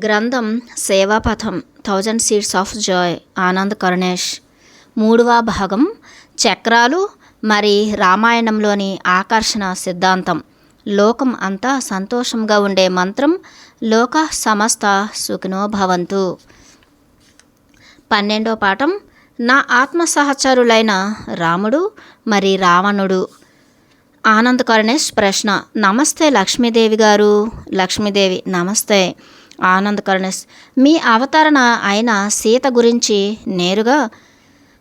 గ్రంథం సేవాపథం 1000 seeds of Joy Anand కరుణేష్. 3వ భాగం చక్రాలు మరి రామాయణంలోని ఆకర్షణ సిద్ధాంతం. లోకం అంతా సంతోషంగా ఉండే మంత్రం లోక సమస్త సుఖినో భవంతు. 12వ పాఠం నా ఆత్మ సహచరులైన రాముడు మరి రావణుడు. ఆనంద్ కరుణేష్ ప్రశ్న. నమస్తే లక్ష్మీదేవి గారు. లక్ష్మీదేవి నమస్తే. ఆనంద్ కరుణేష్ మీ అవతరణ అయిన సీత గురించి నేరుగా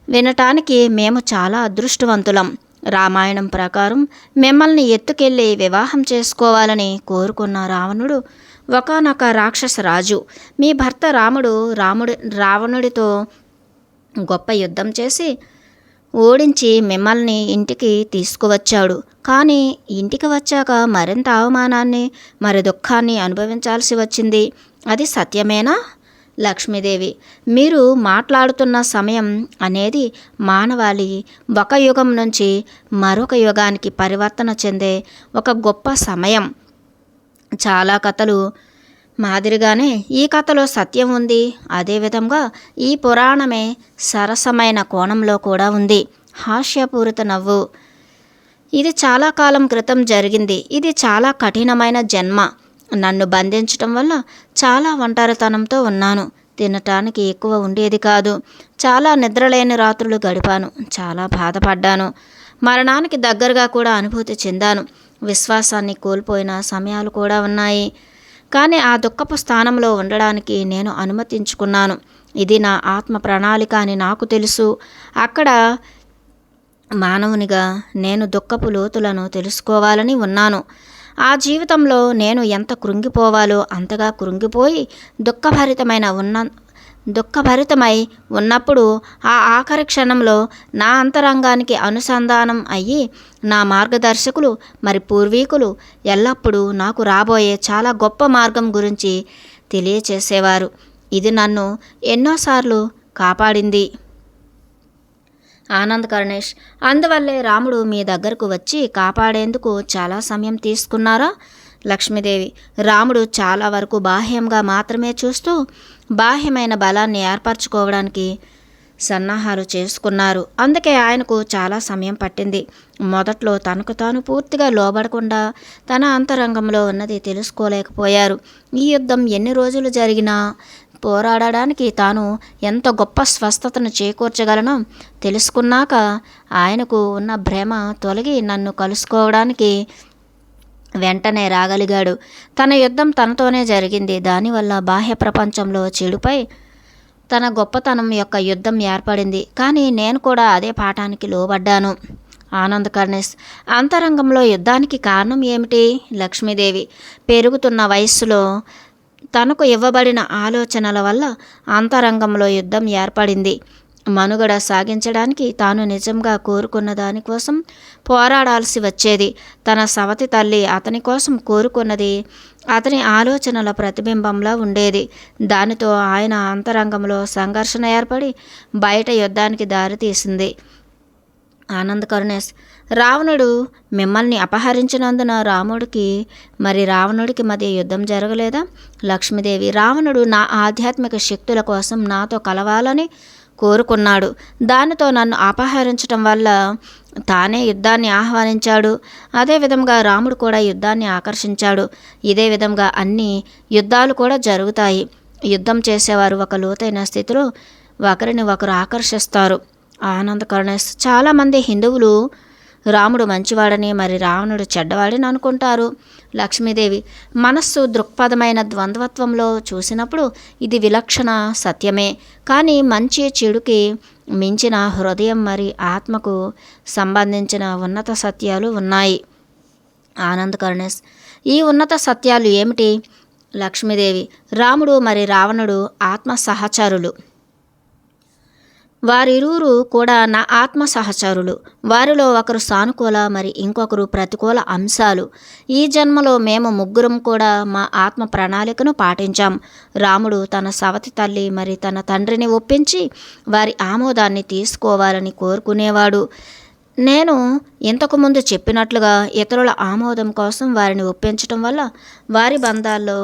వినటానికి మేము చాలా అదృష్టవంతులం. రామాయణం ప్రకారం మిమ్మల్ని ఎత్తుకెళ్ళి వివాహం చేసుకోవాలని కోరుకున్న రావణుడు ఒకానొక రాక్షస రాజు. మీ భర్త రావణుడితో గొప్ప యుద్ధం చేసి ఓడించి మిమ్మల్ని ఇంటికి తీసుకువచ్చాడు. కానీ ఇంటికి వచ్చాక మరింత అవమానాన్ని మరి దుఃఖాన్ని అనుభవించాల్సి వచ్చింది. అది సత్యమేనా? లక్ష్మీదేవి మీరు మాట్లాడుతున్న సమయం అనేది మానవాళి ఒక యుగం నుంచి మరొక యుగానికి పరివర్తన చెందే ఒక గొప్ప సమయం. చాలా కథలు మాదిరిగానే ఈ కథలో సత్యం ఉంది. అదేవిధంగా ఈ పురాణమే సరసమైన కోణంలో కూడా ఉంది. హాస్యపూరిత నవ్వు. ఇది చాలా కాలం క్రితం జరిగింది. ఇది చాలా కఠినమైన జన్మ. నన్ను బంధించటం వల్ల చాలా ఒంటరితనంతో ఉన్నాను. తినటానికి ఎక్కువ ఉండేది కాదు. చాలా నిద్రలేని రాత్రులు గడిపాను. చాలా బాధపడ్డాను. మరణానికి దగ్గరగా కూడా అనుభూతి చెందాను. విశ్వాసాన్ని కోల్పోయిన సమయాలు కూడా ఉన్నాయి. కానీ ఆ దుఃఖపు స్థానంలో ఉండడానికి నేను అనుమతించుకున్నాను. ఇది నా ఆత్మ ప్రణాళిక అని నాకు తెలుసు. అక్కడ మానవునిగా నేను దుఃఖపు లోతులను తెలుసుకోవాలని ఉన్నాను. ఆ జీవితంలో నేను ఎంత కృంగిపోవాలో అంతగా కృంగిపోయి దుఃఖభరితమై ఉన్నప్పుడు ఆ ఆఖరి క్షణంలో నా అంతరంగానికి అనుసంధానం అయ్యి నా మార్గదర్శకులు మరి పూర్వీకులు ఎల్లప్పుడూ నాకు రాబోయే చాలా గొప్ప మార్గం గురించి తెలియచేసేవారు. ఇది నన్ను ఎన్నోసార్లు కాపాడింది. ఆనంద్ కరుణేష్ అందువల్లే రాముడు మీ దగ్గరకు వచ్చి కాపాడేందుకు చాలా సమయం తీసుకున్నారా? లక్ష్మీదేవి రాముడు చాలా వరకు బాహ్యంగా మాత్రమే చూస్తూ బాహ్యమైన బలాన్ని ఏర్పరచుకోవడానికి సన్నాహాలు చేసుకున్నారు. అందుకే ఆయనకు చాలా సమయం పట్టింది. మొదట్లో తనకు తాను పూర్తిగా లోబడకుండా తన అంతరంగంలో ఉన్నది తెలుసుకోలేకపోయారు. ఈ యుద్ధం ఎన్ని రోజులు జరిగినా పోరాడడానికి తాను ఎంత గొప్ప స్వస్థతను చేకూర్చగలనో తెలుసుకున్నాక ఆయనకు ఉన్న భ్రమ తొలగి నన్ను కలుసుకోవడానికి వెంటనే రాగలిగాడు. తన యుద్ధం తనతోనే జరిగింది. దానివల్ల బాహ్య ప్రపంచంలో చెడుపై తన గొప్పతనం యొక్క యుద్ధం ఏర్పడింది. కానీ నేను కూడా అదే పాఠానికి లోబడ్డాను. ఆనంద్ కరుణేష్ అంతరంగంలో యుద్ధానికి కారణం ఏమిటి? లక్ష్మీదేవి పెరుగుతున్న వయస్సులో తనకు ఇవ్వబడిన ఆలోచనల వల్ల అంతరంగంలో యుద్ధం ఏర్పడింది. మనుగడ సాగించడానికి తాను నిజంగా కోరుకున్న దానికోసం పోరాడాల్సి వచ్చేది. తన సవతి తల్లి అతని కోసం కోరుకున్నది అతని ఆలోచనల ప్రతిబింబంలా ఉండేది. దానితో ఆయన అంతరంగంలో సంఘర్షణ ఏర్పడి బయట యుద్ధానికి దారితీసింది. ఆనంద్ కరుణేష్ రావణుడు మిమ్మల్ని అపహరించినందున రావణుడికి మధ్య యుద్ధం జరగలేదా? లక్ష్మీదేవి రావణుడు నా ఆధ్యాత్మిక శక్తుల కోసం నాతో కలవాలని కోరుకున్నాడు. దానితో నన్ను అపహరించడం వల్ల తానే యుద్ధాన్ని ఆహ్వానించాడు. అదేవిధంగా రాముడు కూడా యుద్ధాన్ని ఆకర్షించాడు. ఇదే విధంగా అన్ని యుద్ధాలు కూడా జరుగుతాయి. యుద్ధం చేసేవారు ఒక లోతైన స్థితిలో ఒకరిని ఒకరు ఆకర్షిస్తారు. ఆనంద్ కరుణేష్ చాలామంది హిందువులు రాముడు మంచివాడని మరి రావణుడు చెడ్డవాడని అనుకుంటారు. లక్ష్మీదేవి మనస్సు దృక్పథమైన ద్వంద్వత్వంలో చూసినప్పుడు ఇది విలక్షణ సత్యమే. కానీ మంచి చెడుకి మించిన హృదయం మరి ఆత్మకు సంబంధించిన ఉన్నత సత్యాలు ఉన్నాయి. ఆనంద్ కరుణేష్ ఈ ఉన్నత సత్యాలు ఏమిటి? లక్ష్మీదేవి రాముడు మరి రావణుడు ఆత్మ సహచరులు. వారిరువురు కూడా నా ఆత్మ సహచరులు. వారిలో ఒకరు సానుకూల మరి ఇంకొకరు ప్రతికూల అంశాలు. ఈ జన్మలో మేము ముగ్గురం కూడా మా ఆత్మ ప్రణాళికను పాటించాం. రాముడు తన సవతి తల్లి మరి తన తండ్రిని ఒప్పించి వారి ఆమోదాన్ని తీసుకోవాలని కోరుకునేవాడు. నేను ఇంతకుముందు చెప్పినట్లుగా ఇతరుల ఆమోదం కోసం వారిని ఒప్పించటం వల్ల వారి బంధాల్లో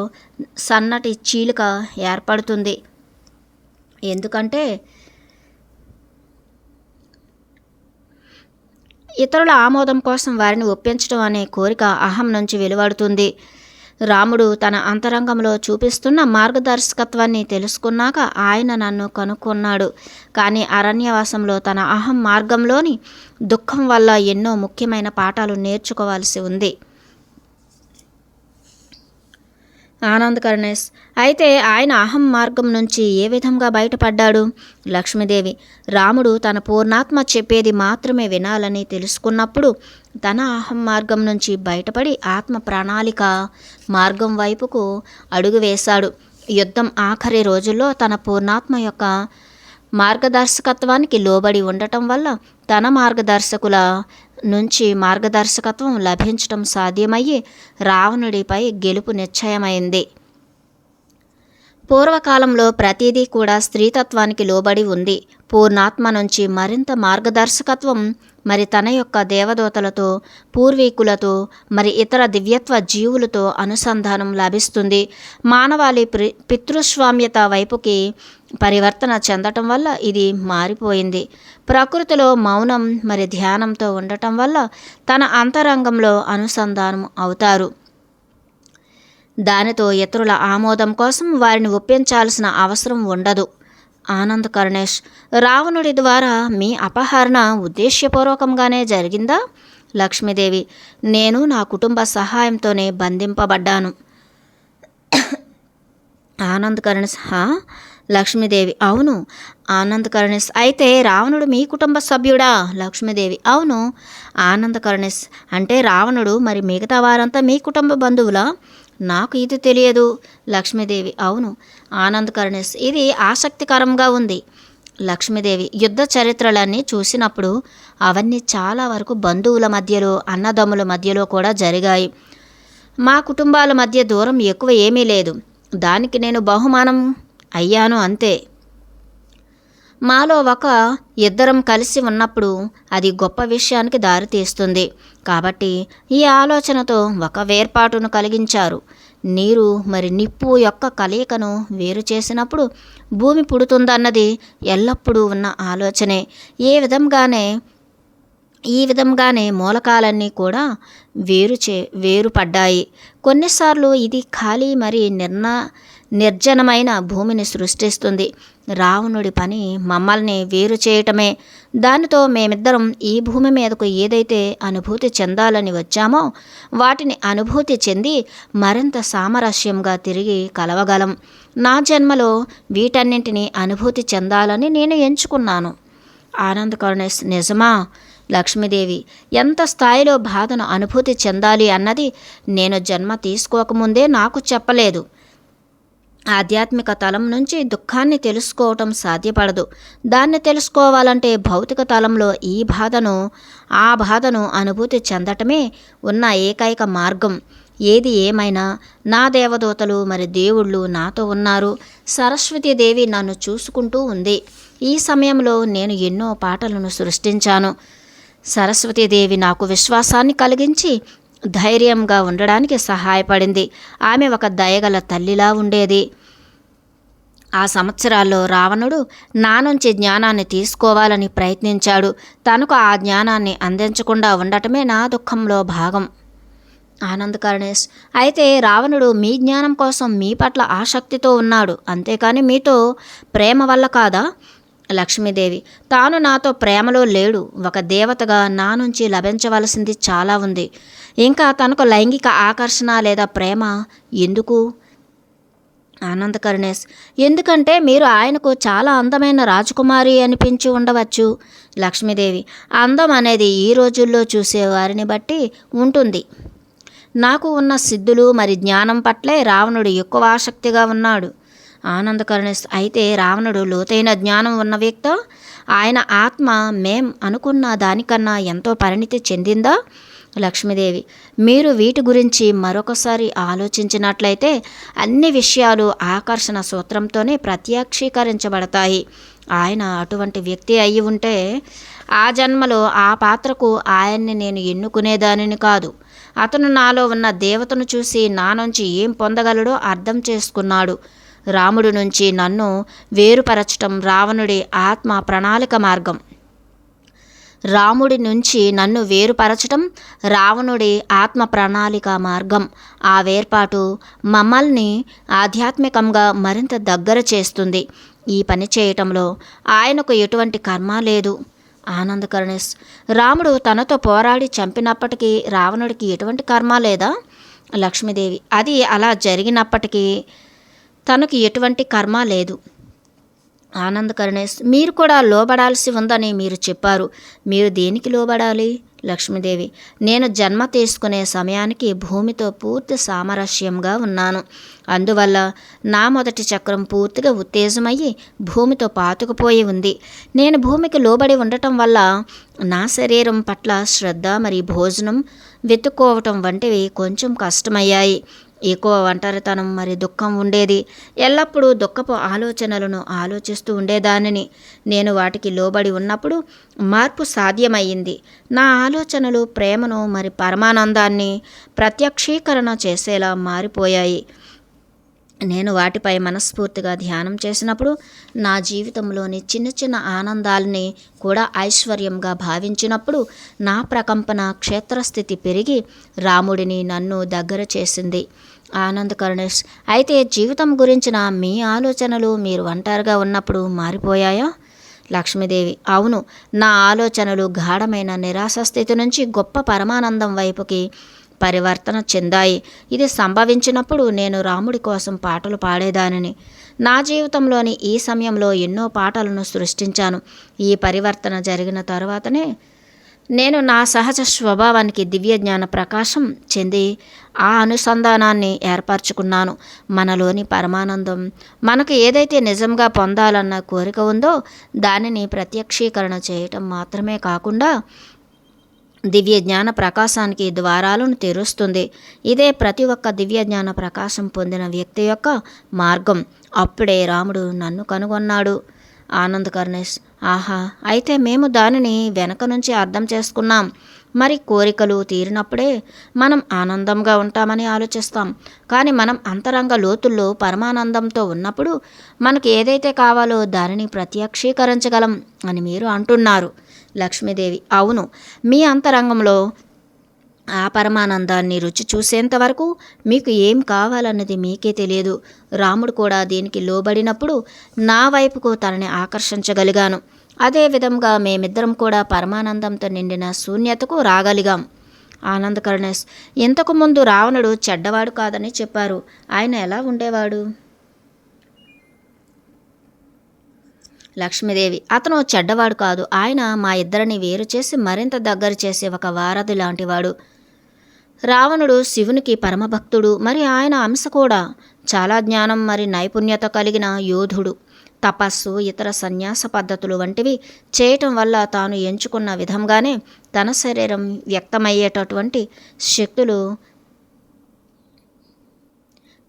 సన్నటి చీలిక ఏర్పడుతుంది. ఎందుకంటే ఇతరుల ఆమోదం కోసం వారిని ఒప్పించడం అనే కోరిక అహం నుంచి వెలువడుతుంది. రాముడు తన అంతరంగంలో చూపిస్తున్న మార్గదర్శకత్వాన్ని తెలుసుకున్నాక ఆయన నన్ను కనుక్కున్నాడు. కానీ అరణ్యవాసంలో తన అహం మార్గంలోని దుఃఖం వల్ల ఎన్నో ముఖ్యమైన పాఠాలు నేర్చుకోవాల్సి ఉంది. ఆనందకరణేష్, అయితే ఆయన అహం మార్గం నుంచి ఏ విధంగా బయటపడ్డాడు? లక్ష్మీదేవి, రాముడు తన పూర్ణాత్మ చెప్పేది మాత్రమే వినాలని తెలుసుకున్నప్పుడు తన అహం మార్గం నుంచి బయటపడి ఆత్మ ప్రణాళిక మార్గం వైపుకు అడుగు వేశాడు. యుద్ధం ఆఖరి రోజుల్లో తన పూర్ణాత్మ యొక్క మార్గదర్శకత్వానికి లోబడి ఉండటం వల్ల తన మార్గదర్శకుల నుంచి మార్గదర్శకత్వం లభించటం సాధ్యమయ్యి రావణుడిపై గెలుపు నిశ్చయమైంది. పూర్వకాలంలో ప్రతిదీ కూడా స్త్రీతత్వానికి లోబడి ఉంది. పూర్ణాత్మ నుంచి మరింత మార్గదర్శకత్వం మరి తన యొక్క దేవదూతలతో, పూర్వీకులతో, మరి ఇతర దివ్యత్వ జీవులతో అనుసంధానం లభిస్తుంది. మానవాళి పితృస్వామ్యత వైపుకి పరివర్తన చెందటం వల్ల ఇది మారిపోయింది. ప్రకృతిలో మౌనం మరి ధ్యానంతో ఉండటం వల్ల తన అంతరంగంలో అనుసంధానం అవుతారు. దానితో ఇతరుల ఆమోదం కోసం వారిని ఒప్పించాల్సిన అవసరం ఉండదు. ఆనందకరణేష్, రావణుడి ద్వారా మీ అపహరణ ఉద్దేశ్యపూర్వకంగానే జరిగిందా? లక్ష్మీదేవి, నేను నా కుటుంబ సహాయంతోనే బంధింపబడ్డాను. ఆనందకరణేష్, లక్ష్మీదేవి, అవును. ఆనందకరణేష్, అయితే రావణుడు మీ కుటుంబ సభ్యుడా? లక్ష్మీదేవి, అవును. ఆనందకరణేష్, అంటే రావణుడు మరి మిగతా వారంతా మీ కుటుంబ బంధువులా? నాకు ఇది తెలియదు. లక్ష్మీదేవి, అవును. ఆనందకరణేష్, ఇది ఆసక్తికరంగా ఉంది. లక్ష్మీదేవి, యుద్ధ చరిత్రలన్నీ చూసినప్పుడు అవన్నీ చాలా వరకు బంధువుల మధ్యలో, అన్నదమ్ముల మధ్యలో కూడా జరిగాయి. మా కుటుంబాల మధ్య దూరం ఎక్కువ ఏమీ లేదు. దానికి నేను బహుమానం అయ్యాను అంతే. మాలో ఒక ఇద్దరం కలిసి ఉన్నప్పుడు అది గొప్ప విషయానికి దారితీస్తుంది. కాబట్టి ఈ ఆలోచనతో ఒక వేర్పాటును కలిగించారు. నీరు మరి నిప్పు యొక్క కలయికను వేరు చేసినప్పుడు భూమి పుడుతుందన్నది ఎల్లప్పుడూ ఉన్న ఆలోచనే. ఈ విధంగానే మూలకాలన్నీ కూడా వేరుపడ్డాయి. కొన్నిసార్లు ఇది ఖాళీ మరి నిర్జనమైన భూమిని సృష్టిస్తుంది. రావణుడి పని మమ్మల్ని వేరు చేయటమే. దానితో మేమిద్దరం ఈ భూమి మీదకు ఏదైతే అనుభూతి చెందాలని వచ్చామో వాటిని అనుభూతి చెంది మరింత సామరస్యంగా తిరిగి కలవగలం. నా జన్మలో వీటన్నింటినీ అనుభూతి చెందాలని నేను ఎంచుకున్నాను. ఆనందకరణేష్, నిజమా? లక్ష్మీదేవి, ఎంత స్థాయిలో బాధను అనుభూతి చెందాలి అన్నది నేను జన్మ తీసుకోకముందే నాకు చెప్పలేదు. ఆధ్యాత్మిక తలం నుంచి దుఃఖాన్ని తెలుసుకోవటం సాధ్యపడదు. దాన్ని తెలుసుకోవాలంటే భౌతిక తలంలో ఆ బాధను అనుభూతి చెందటమే ఉన్న ఏకైక మార్గం. ఏది ఏమైనా నా దేవదూతలు మరి దేవుళ్ళు నాతో ఉన్నారు. సరస్వతీదేవి నన్ను చూసుకుంటూ ఉంది. ఈ సమయంలో నేను ఎన్నో పాటలను సృష్టించాను. సరస్వతీదేవి నాకు విశ్వాసాన్ని కలిగించి ధైర్యంగా ఉండడానికి సహాయపడింది. ఆమె ఒక దయగల తల్లిలా ఉండేది. ఆ సంవత్సరాల్లో రావణుడు నా నుంచి జ్ఞానాన్ని తీసుకోవాలని ప్రయత్నించాడు. తనకు ఆ జ్ఞానాన్ని అందించకుండా ఉండటమే నా దుఃఖంలో భాగం. ఆనందకరణేష్, అయితే రావణుడు మీ జ్ఞానం కోసం మీ పట్ల ఆసక్తితో ఉన్నాడు, అంతేకాని మీతో ప్రేమ వల్ల కాదా? లక్ష్మీదేవి, తాను నాతో ప్రేమలో లేడు. ఒక దేవతగా నా నుంచి లభించవలసింది చాలా ఉంది. ఇంకా తనకు లైంగిక ఆకర్షణ లేదా ప్రేమ ఎందుకు? ఆనందకరణేష్, ఎందుకంటే మీరు ఆయనకు చాలా అందమైన రాజకుమారి అనిపించి ఉండవచ్చు. లక్ష్మీదేవి, అందం అనేది ఈ రోజుల్లో చూసేవారిని బట్టి ఉంటుంది. నాకు ఉన్న సిద్ధులు మరి జ్ఞానం పట్లే రావణుడు ఎక్కువ ఆసక్తిగా ఉన్నాడు. ఆనందకరణేష్, అయితే రావణుడు లోతైన జ్ఞానం ఉన్న వ్యక్తి. ఆయన ఆత్మ మేం అనుకున్న దానికన్నా ఎంతో పరిణితి చెందిందా? లక్ష్మీదేవి, మీరు వీటి గురించి మరొకసారి ఆలోచించినట్లయితే అన్ని విషయాలు ఆకర్షణ సూత్రంతోనే ప్రత్యక్షీకరించబడతాయి. ఆయన అటువంటి వ్యక్తి అయి ఉంటే ఆ జన్మలో ఆ పాత్రకు ఆయన్ని నేను ఎన్నుకునేదానిని కాదు. అతను నాలో ఉన్న దేవతను చూసి నా నుంచి ఏం పొందగలడో అర్థం చేసుకున్నాడు. రాముడి నుంచి నన్ను వేరుపరచటం రావణుడి ఆత్మ ప్రణాళిక మార్గం. రాముడి నుంచి నన్ను వేరుపరచటం రావణుడి ఆత్మ ప్రణాళిక మార్గం. ఆ వేర్పాటు మమ్మల్ని ఆధ్యాత్మికంగా మరింత దగ్గర చేస్తుంది. ఈ పని చేయటంలో ఆయనకు ఎటువంటి కర్మ లేదు. ఆనందకరణేష్, రాముడు తనతో పోరాడి చంపినప్పటికీ రావణుడికి ఎటువంటి కర్మ లేదా? లక్ష్మీదేవి, అది అలా జరిగినప్పటికీ తనకు ఎటువంటి కర్మ లేదు. ఆనందకరణేష్, మీరు కూడా లోబడాల్సి ఉందని మీరు చెప్పారు. మీరు దేనికి లోబడాలి? లక్ష్మీదేవి, నేను జన్మ తీసుకునే సమయానికి భూమితో పూర్తి సామరస్యంగా ఉన్నాను. అందువల్ల నా మొదటి చక్రం పూర్తిగా ఉత్తేజమయ్యి భూమితో పాతుకుపోయి ఉంది. నేను భూమికి లోబడి ఉండటం వల్ల నా శరీరం పట్ల శ్రద్ధ మరియు భోజనం వెతుక్కోవటం వంటివి కొంచెం కష్టమయ్యాయి. ఎక్కువ ఒంటరితనం మరి దుఃఖం ఉండేది. ఎల్లప్పుడూ దుఃఖపు ఆలోచనలను ఆలోచిస్తూ ఉండేదానిని. నేను వాటికి లోబడి ఉన్నప్పుడు మార్పు సాధ్యమయ్యింది. నా ఆలోచనలు ప్రేమను మరి పరమానందాన్ని ప్రత్యక్షీకరణ చేసేలా మారిపోయాయి. నేను వాటిపై మనస్ఫూర్తిగా ధ్యానం చేసినప్పుడు నా జీవితంలోని చిన్న చిన్న ఆనందాలని కూడా ఐశ్వర్యంగా భావించినప్పుడు నా ప్రకంపన క్షేత్రస్థితి పెరిగి రాముడిని నన్ను దగ్గర చేసింది. ఆనందకరణేష్, అయితే జీవితం గురించిన మీ ఆలోచనలు మీరు ఒంటరిగా ఉన్నప్పుడు మారిపోయాయా? లక్ష్మీదేవి, అవును. నా ఆలోచనలు గాఢమైన నిరాశ స్థితి నుంచి గొప్ప పరమానందం వైపుకి పరివర్తన చెందాయి. ఇది సంభవించినప్పుడు నేను రాముడి కోసం పాటలు పాడేదానిని. నా జీవితంలోని ఈ సమయంలో ఎన్నో పాటలను సృష్టించాను. ఈ పరివర్తన జరిగిన తర్వాతనే నేను నా సహజ స్వభావానికి దివ్య జ్ఞాన ప్రకాశం చెంది ఆ అనుసంధానాన్ని ఏర్పరచుకున్నాను. మనలోని పరమానందం మనకు ఏదైతే నిజంగా పొందాలన్న కోరిక ఉందో దానిని ప్రత్యక్షీకరణ చేయటం మాత్రమే కాకుండా దివ్య జ్ఞాన ప్రకాశానికి ద్వారాలను తెరుస్తుంది. ఇదే ప్రతి ఒక్క దివ్య జ్ఞాన ప్రకాశం పొందిన వ్యక్తి యొక్క మార్గం. అప్పుడే రాముడు నన్ను కనుగొన్నాడు. ఆనందకరణేష్, ఆహా, అయితే మేము దానిని వెనక నుంచి అర్థం చేసుకున్నాం. మరి కోరికలు తీరినప్పుడే మనం ఆనందంగా ఉంటామని ఆలోచిస్తాం. కానీ మనం అంతరంగ లోతుల్లో పరమానందంతో ఉన్నప్పుడు మనకు ఏదైతే కావాలో దానిని ప్రత్యక్షీకరించగలం అని మీరు అంటున్నారు. లక్ష్మీదేవి, అవును. మీ అంతరంగంలో ఆ పరమానందాన్ని రుచి చూసేంత వరకు మీకు ఏం కావాలన్నది మీకే తెలియదు. రాముడు కూడా దీనికి లోబడినప్పుడు నా వైపుకు తనని ఆకర్షించగలిగాను. అదేవిధంగా మేమిద్దరం కూడా పరమానందంతో నిండిన శూన్యతకు రాగలిగాం. ఆనందకరణేష్, ఇంతకుముందు రావణుడు చెడ్డవాడు కాదని చెప్పారు. ఆయన ఎలా ఉండేవాడు? లక్ష్మీదేవి, అతను చెడ్డవాడు కాదు. ఆయన మా ఇద్దరిని వేరు చేసి మరింత దగ్గర చేసే ఒక వారధి లాంటివాడు. రావణుడు శివునికి పరమభక్తుడు. మరి ఆయన అంశ కూడా చాలా జ్ఞానం మరి నైపుణ్యత కలిగిన యోధుడు. తపస్సు, ఇతర సన్యాస పద్ధతులు వంటివి చేయటం వల్ల తాను ఎంచుకున్న విధంగానే తన శరీరం వ్యక్తమయ్యేటటువంటి శక్తులు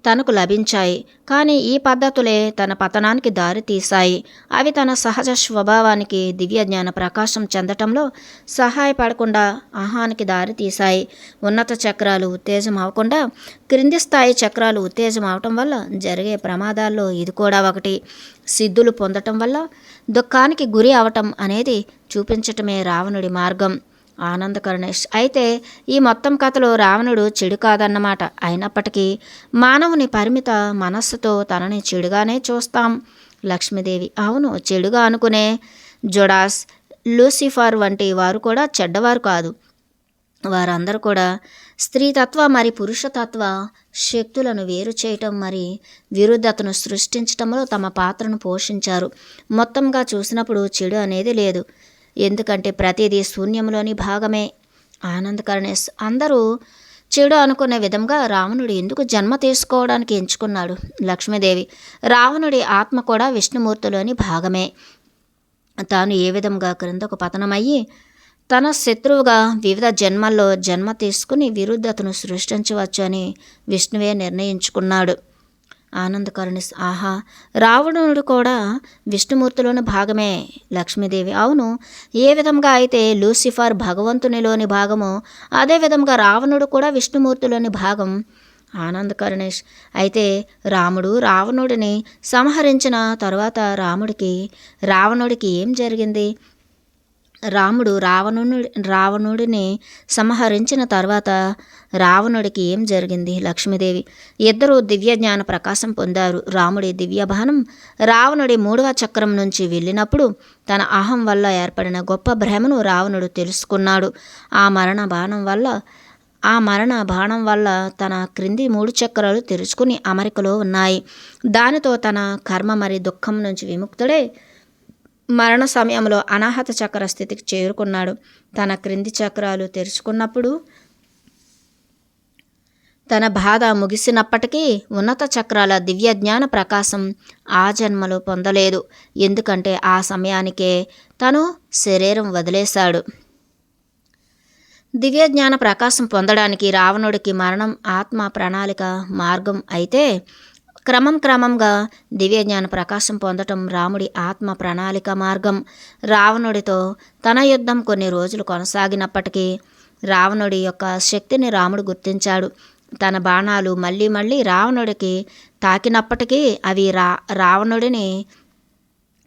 తనకు లభించాయి. కానీ ఈ పద్ధతులే తన పతనానికి దారి తీశాయి. అవి తన సహజ స్వభావానికి దివ్య జ్ఞాన ప్రకాశం చెందటంలో సహాయపడకుండా అహానికి దారి తీశాయి. ఉన్నత చక్రాలు ఉత్తేజం అవ్వకుండా క్రింది స్థాయి చక్రాలు ఉత్తేజం అవటం వల్ల జరిగే ప్రమాదాల్లో ఇది కూడా ఒకటి. సిద్ధులు పొందటం వల్ల దుఃఖానికి గురి అవటం అనేది చూపించటమే రావణుడి మార్గం. ఆనందకరణేష్, అయితే ఈ మొత్తం కథలో రావణుడు చెడు కాదన్నమాట. అయినప్పటికీ మానవుని పరిమిత మనస్సుతో తనని చెడుగానే చూస్తాం. లక్ష్మీదేవి, అవును. చెడుగా అనుకునే జొడాస్, లూసిఫర్ వంటి వారు కూడా చెడ్డవారు కాదు. వారందరూ కూడా స్త్రీతత్వ మరి పురుషతత్వ శక్తులను వేరు చేయటం మరి విరుద్ధతను సృష్టించటంలో తమ పాత్రను పోషించారు. మొత్తంగా చూసినప్పుడు చెడు అనేది లేదు. ఎందుకంటే ప్రతిదీ శూన్యంలోని భాగమే. ఆనందకరణేష్, అందరూ చెడు అనుకునే విధంగా రావణుడు ఎందుకు జన్మ తీసుకోవడానికి ఎంచుకున్నాడు? లక్ష్మీదేవి, రావణుడి ఆత్మ కూడా విష్ణుమూర్తిలోని భాగమే. తాను ఏ విధంగా క్రిందకు పతనమయ్యి తన శత్రువుగా వివిధ జన్మల్లో జన్మ తీసుకుని విరుద్ధతను సృష్టించవచ్చు అని విష్ణువే నిర్ణయించుకున్నాడు. ఆనందకరుణి ఆహా, రావణుడు కూడా విష్ణుమూర్తిలోని భాగమే లక్ష్మీదేవి. అవును, ఏ విధంగా అయితే లూసిఫర్ భగవంతునిలోని భాగమో అదే విధంగా రావణుడు కూడా విష్ణుమూర్తిలోని భాగం. ఆనందకరుణేష్, అయితే రాముడు రావణుడిని సంహరించిన తరువాత రావణుడికి ఏం జరిగింది? రాముడు రావణుడిని సంహరించిన తర్వాత రావణుడికి ఏం జరిగింది? లక్ష్మీదేవి, ఇద్దరు దివ్య జ్ఞాన ప్రకాశం పొందారు. రాముడి దివ్య బాణం రావణుడి 3వ చక్రం నుంచి వెళ్ళినప్పుడు తన అహం వల్ల ఏర్పడిన గొప్ప భ్రమను రావణుడు తెలుసుకున్నాడు. ఆ మరణ బాణం వల్ల తన క్రింది 3 చక్రాలు తెరుచుకుని అమరికలో ఉన్నాయి. దానితో తన కర్మ మరి దుఃఖం నుంచి విముక్తుడై మరణ సమయంలో అనాహత చక్ర స్థితికి చేరుకున్నాడు. తన క్రింది చక్రాలు తెరుచుకున్నప్పుడు తన బాధ ముగిసినప్పటికీ ఉన్నత చక్రాల దివ్య జ్ఞాన ప్రకాశం ఆ జన్మలో పొందలేదు. ఎందుకంటే ఆ సమయానికే తను శరీరం వదిలేశాడు. దివ్య జ్ఞాన ప్రకాశం పొందడానికి రావణుడికి మరణం ఆత్మ ప్రణాళిక మార్గం అయితే, క్రమంగా దివ్య జ్ఞాన ప్రకాశం పొందటం రాముడి ఆత్మ ప్రణాళిక మార్గం. రావణుడితో తన యుద్ధం కొన్ని రోజులు కొనసాగినప్పటికీ రావణుడి యొక్క శక్తిని రాముడు గుర్తించాడు. తన బాణాలు మళ్ళీ రావణుడికి తాకినప్పటికీ అవి రావణుడిని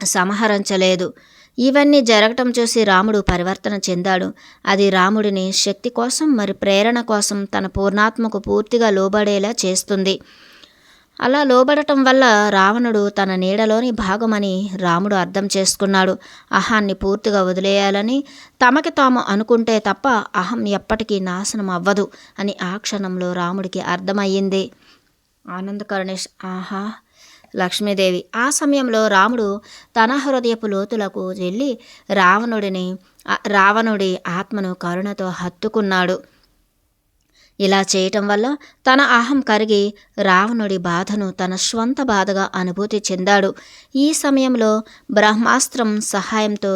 సంహరించలేదు. ఇవన్నీ జరగటం చూసి రాముడు పరివర్తన చెందాడు. అది రాముడిని శక్తి కోసం మరి ప్రేరణ కోసం తన పూర్ణాత్మకు పూర్తిగా లోబడేలా చేస్తుంది. అలా లోబడటం వల్ల రావణుడు తన నీడలోని భాగమని రాముడు అర్థం చేసుకున్నాడు. అహాన్ని పూర్తిగా వదిలేయాలని తమకి తాము అనుకుంటే తప్ప అహం ఎప్పటికీ నాశనం అవ్వదు అని ఆ క్షణంలో రాముడికి అర్థమయ్యింది. ఆనందకరుణేష్ ఆహా, లక్ష్మీదేవి, ఆ సమయంలో రాముడు తన హృదయపు లోతులకు వెళ్ళి రావణుడి ఆత్మను కరుణతో హత్తుకున్నాడు. ఇలా చేయటం వల్ల తన అహం కరిగి రావణుడి బాధను తన స్వంత బాధగా అనుభూతి చెందాడు. ఈ సమయంలో బ్రహ్మాస్త్రం సహాయంతో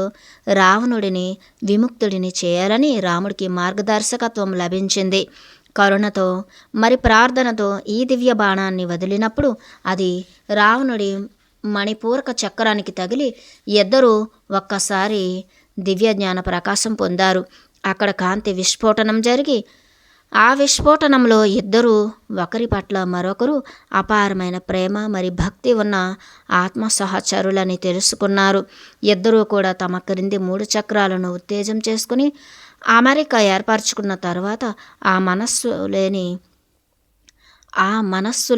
రావణుడిని విముక్తుడిని చేయాలని రాముడికి మార్గదర్శకత్వం లభించింది. కరుణతో మరి ప్రార్థనతో ఈ దివ్య బాణాన్ని వదిలినప్పుడు అది రావణుడి మణిపూరక చక్రానికి తగిలి ఇద్దరూ ఒక్కసారి దివ్య జ్ఞాన ప్రకాశం పొందారు. అక్కడ కాంతి విస్ఫోటనం జరిగి ఆ విస్ఫోటనంలో ఇద్దరూ ఒకరి పట్ల మరొకరు అపారమైన ప్రేమ మరి భక్తి ఉన్న ఆత్మ సహచరులని తెలుసుకున్నారు. ఇద్దరూ కూడా తమ క్రింది 3 చక్రాలను ఉత్తేజం చేసుకుని అమరిక ఏర్పరచుకున్న తర్వాత ఆ మనస్సు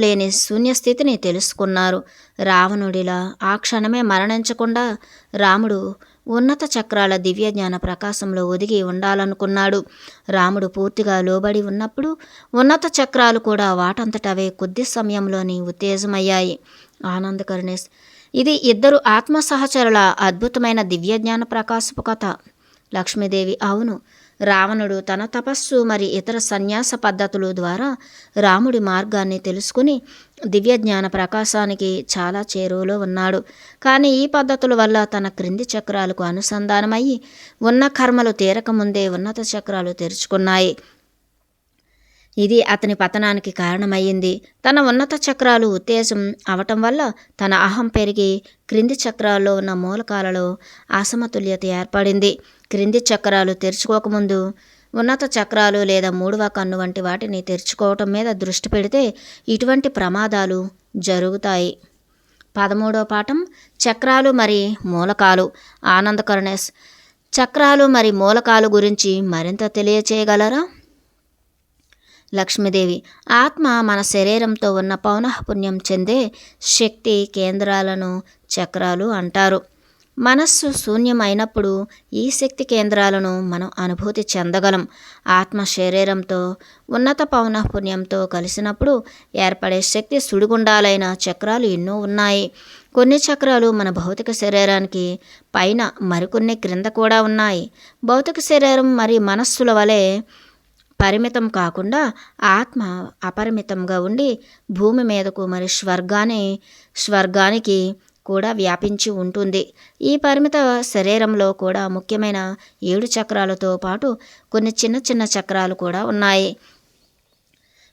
లేని శూన్యస్థితిని తెలుసుకున్నారు. రావణుడిలా ఆ క్షణమే మరణించకుండా రాముడు ఉన్నత చక్రాల దివ్య జ్ఞాన ప్రకాశంలో ఒదిగి ఉండాలనుకున్నాడు. రాముడు పూర్తిగా లోబడి ఉన్నప్పుడు ఉన్నత చక్రాలు కూడా వాటంతటవే కొద్ది సమయంలోని ఉత్తేజమయ్యాయి. ఆనందకరుణేష్, ఇది ఇద్దరు ఆత్మ సహచరుల అద్భుతమైన దివ్య జ్ఞాన ప్రకాశపు కథ. లక్ష్మీదేవి, అవును, రావణుడు తన తపస్సు మరి ఇతర సన్యాస పద్ధతుల ద్వారా రాముడి మార్గాన్ని తెలుసుకుని దివ్య జ్ఞాన ప్రకాశానికి చాలా చేరువలో ఉన్నాడు. కానీ ఈ పద్ధతుల వల్ల తన క్రింది చక్రాలకు అనుసంధానమయ్యి ఉన్న కర్మలు తీరకముందే ఉన్నత చక్రాలు తెరుచుకున్నాయి. ఇది అతని పతనానికి కారణమయ్యింది. తన ఉన్నత చక్రాలు ఉత్తేజం అవటం వల్ల తన అహం పెరిగి క్రింది చక్రాల్లో ఉన్న మూలకాలలో అసమతుల్యత ఏర్పడింది. క్రింది చక్రాలు తెరుచుకోకముందు ఉన్నత చక్రాలు లేదా 3వ కన్ను వంటి వాటిని తెరుచుకోవటం మీద దృష్టి పెడితే ఇటువంటి ప్రమాదాలు జరుగుతాయి. 13వ పాఠం, చక్రాలు మరి మూలకాలు. ఆనందకరుణేష్, చక్రాలు మరి మూలకాలు గురించి మరింత తెలియచేయగలరా? లక్ష్మీదేవి, ఆత్మ మన శరీరంతో ఉన్న పౌనఃపున్యం చెందే శక్తి కేంద్రాలను చక్రాలు అంటారు. మనస్సు శూన్యమైనప్పుడు ఈ శక్తి కేంద్రాలను మనం అనుభూతి చెందగలం. ఆత్మ శరీరంతో ఉన్నత పౌనఃపున్యంతో కలిసినప్పుడు ఏర్పడే శక్తి సుడిగుండాలైన చక్రాలు ఎన్నో ఉన్నాయి. కొన్ని చక్రాలు మన భౌతిక శరీరానికి పైన, మరికొన్ని క్రింద కూడా ఉన్నాయి. భౌతిక శరీరం మరి మనస్సుల వలె పరిమితం కాకుండా ఆత్మ అపరిమితంగా ఉండి భూమి మీదకు మరి స్వర్గానికి కూడా వ్యాపించి ఉంటుంది. ఈ పరిమిత శరీరంలో కూడా ముఖ్యమైన 7 చక్రాలతో పాటు కొన్ని చిన్న చక్రాలు కూడా ఉన్నాయి.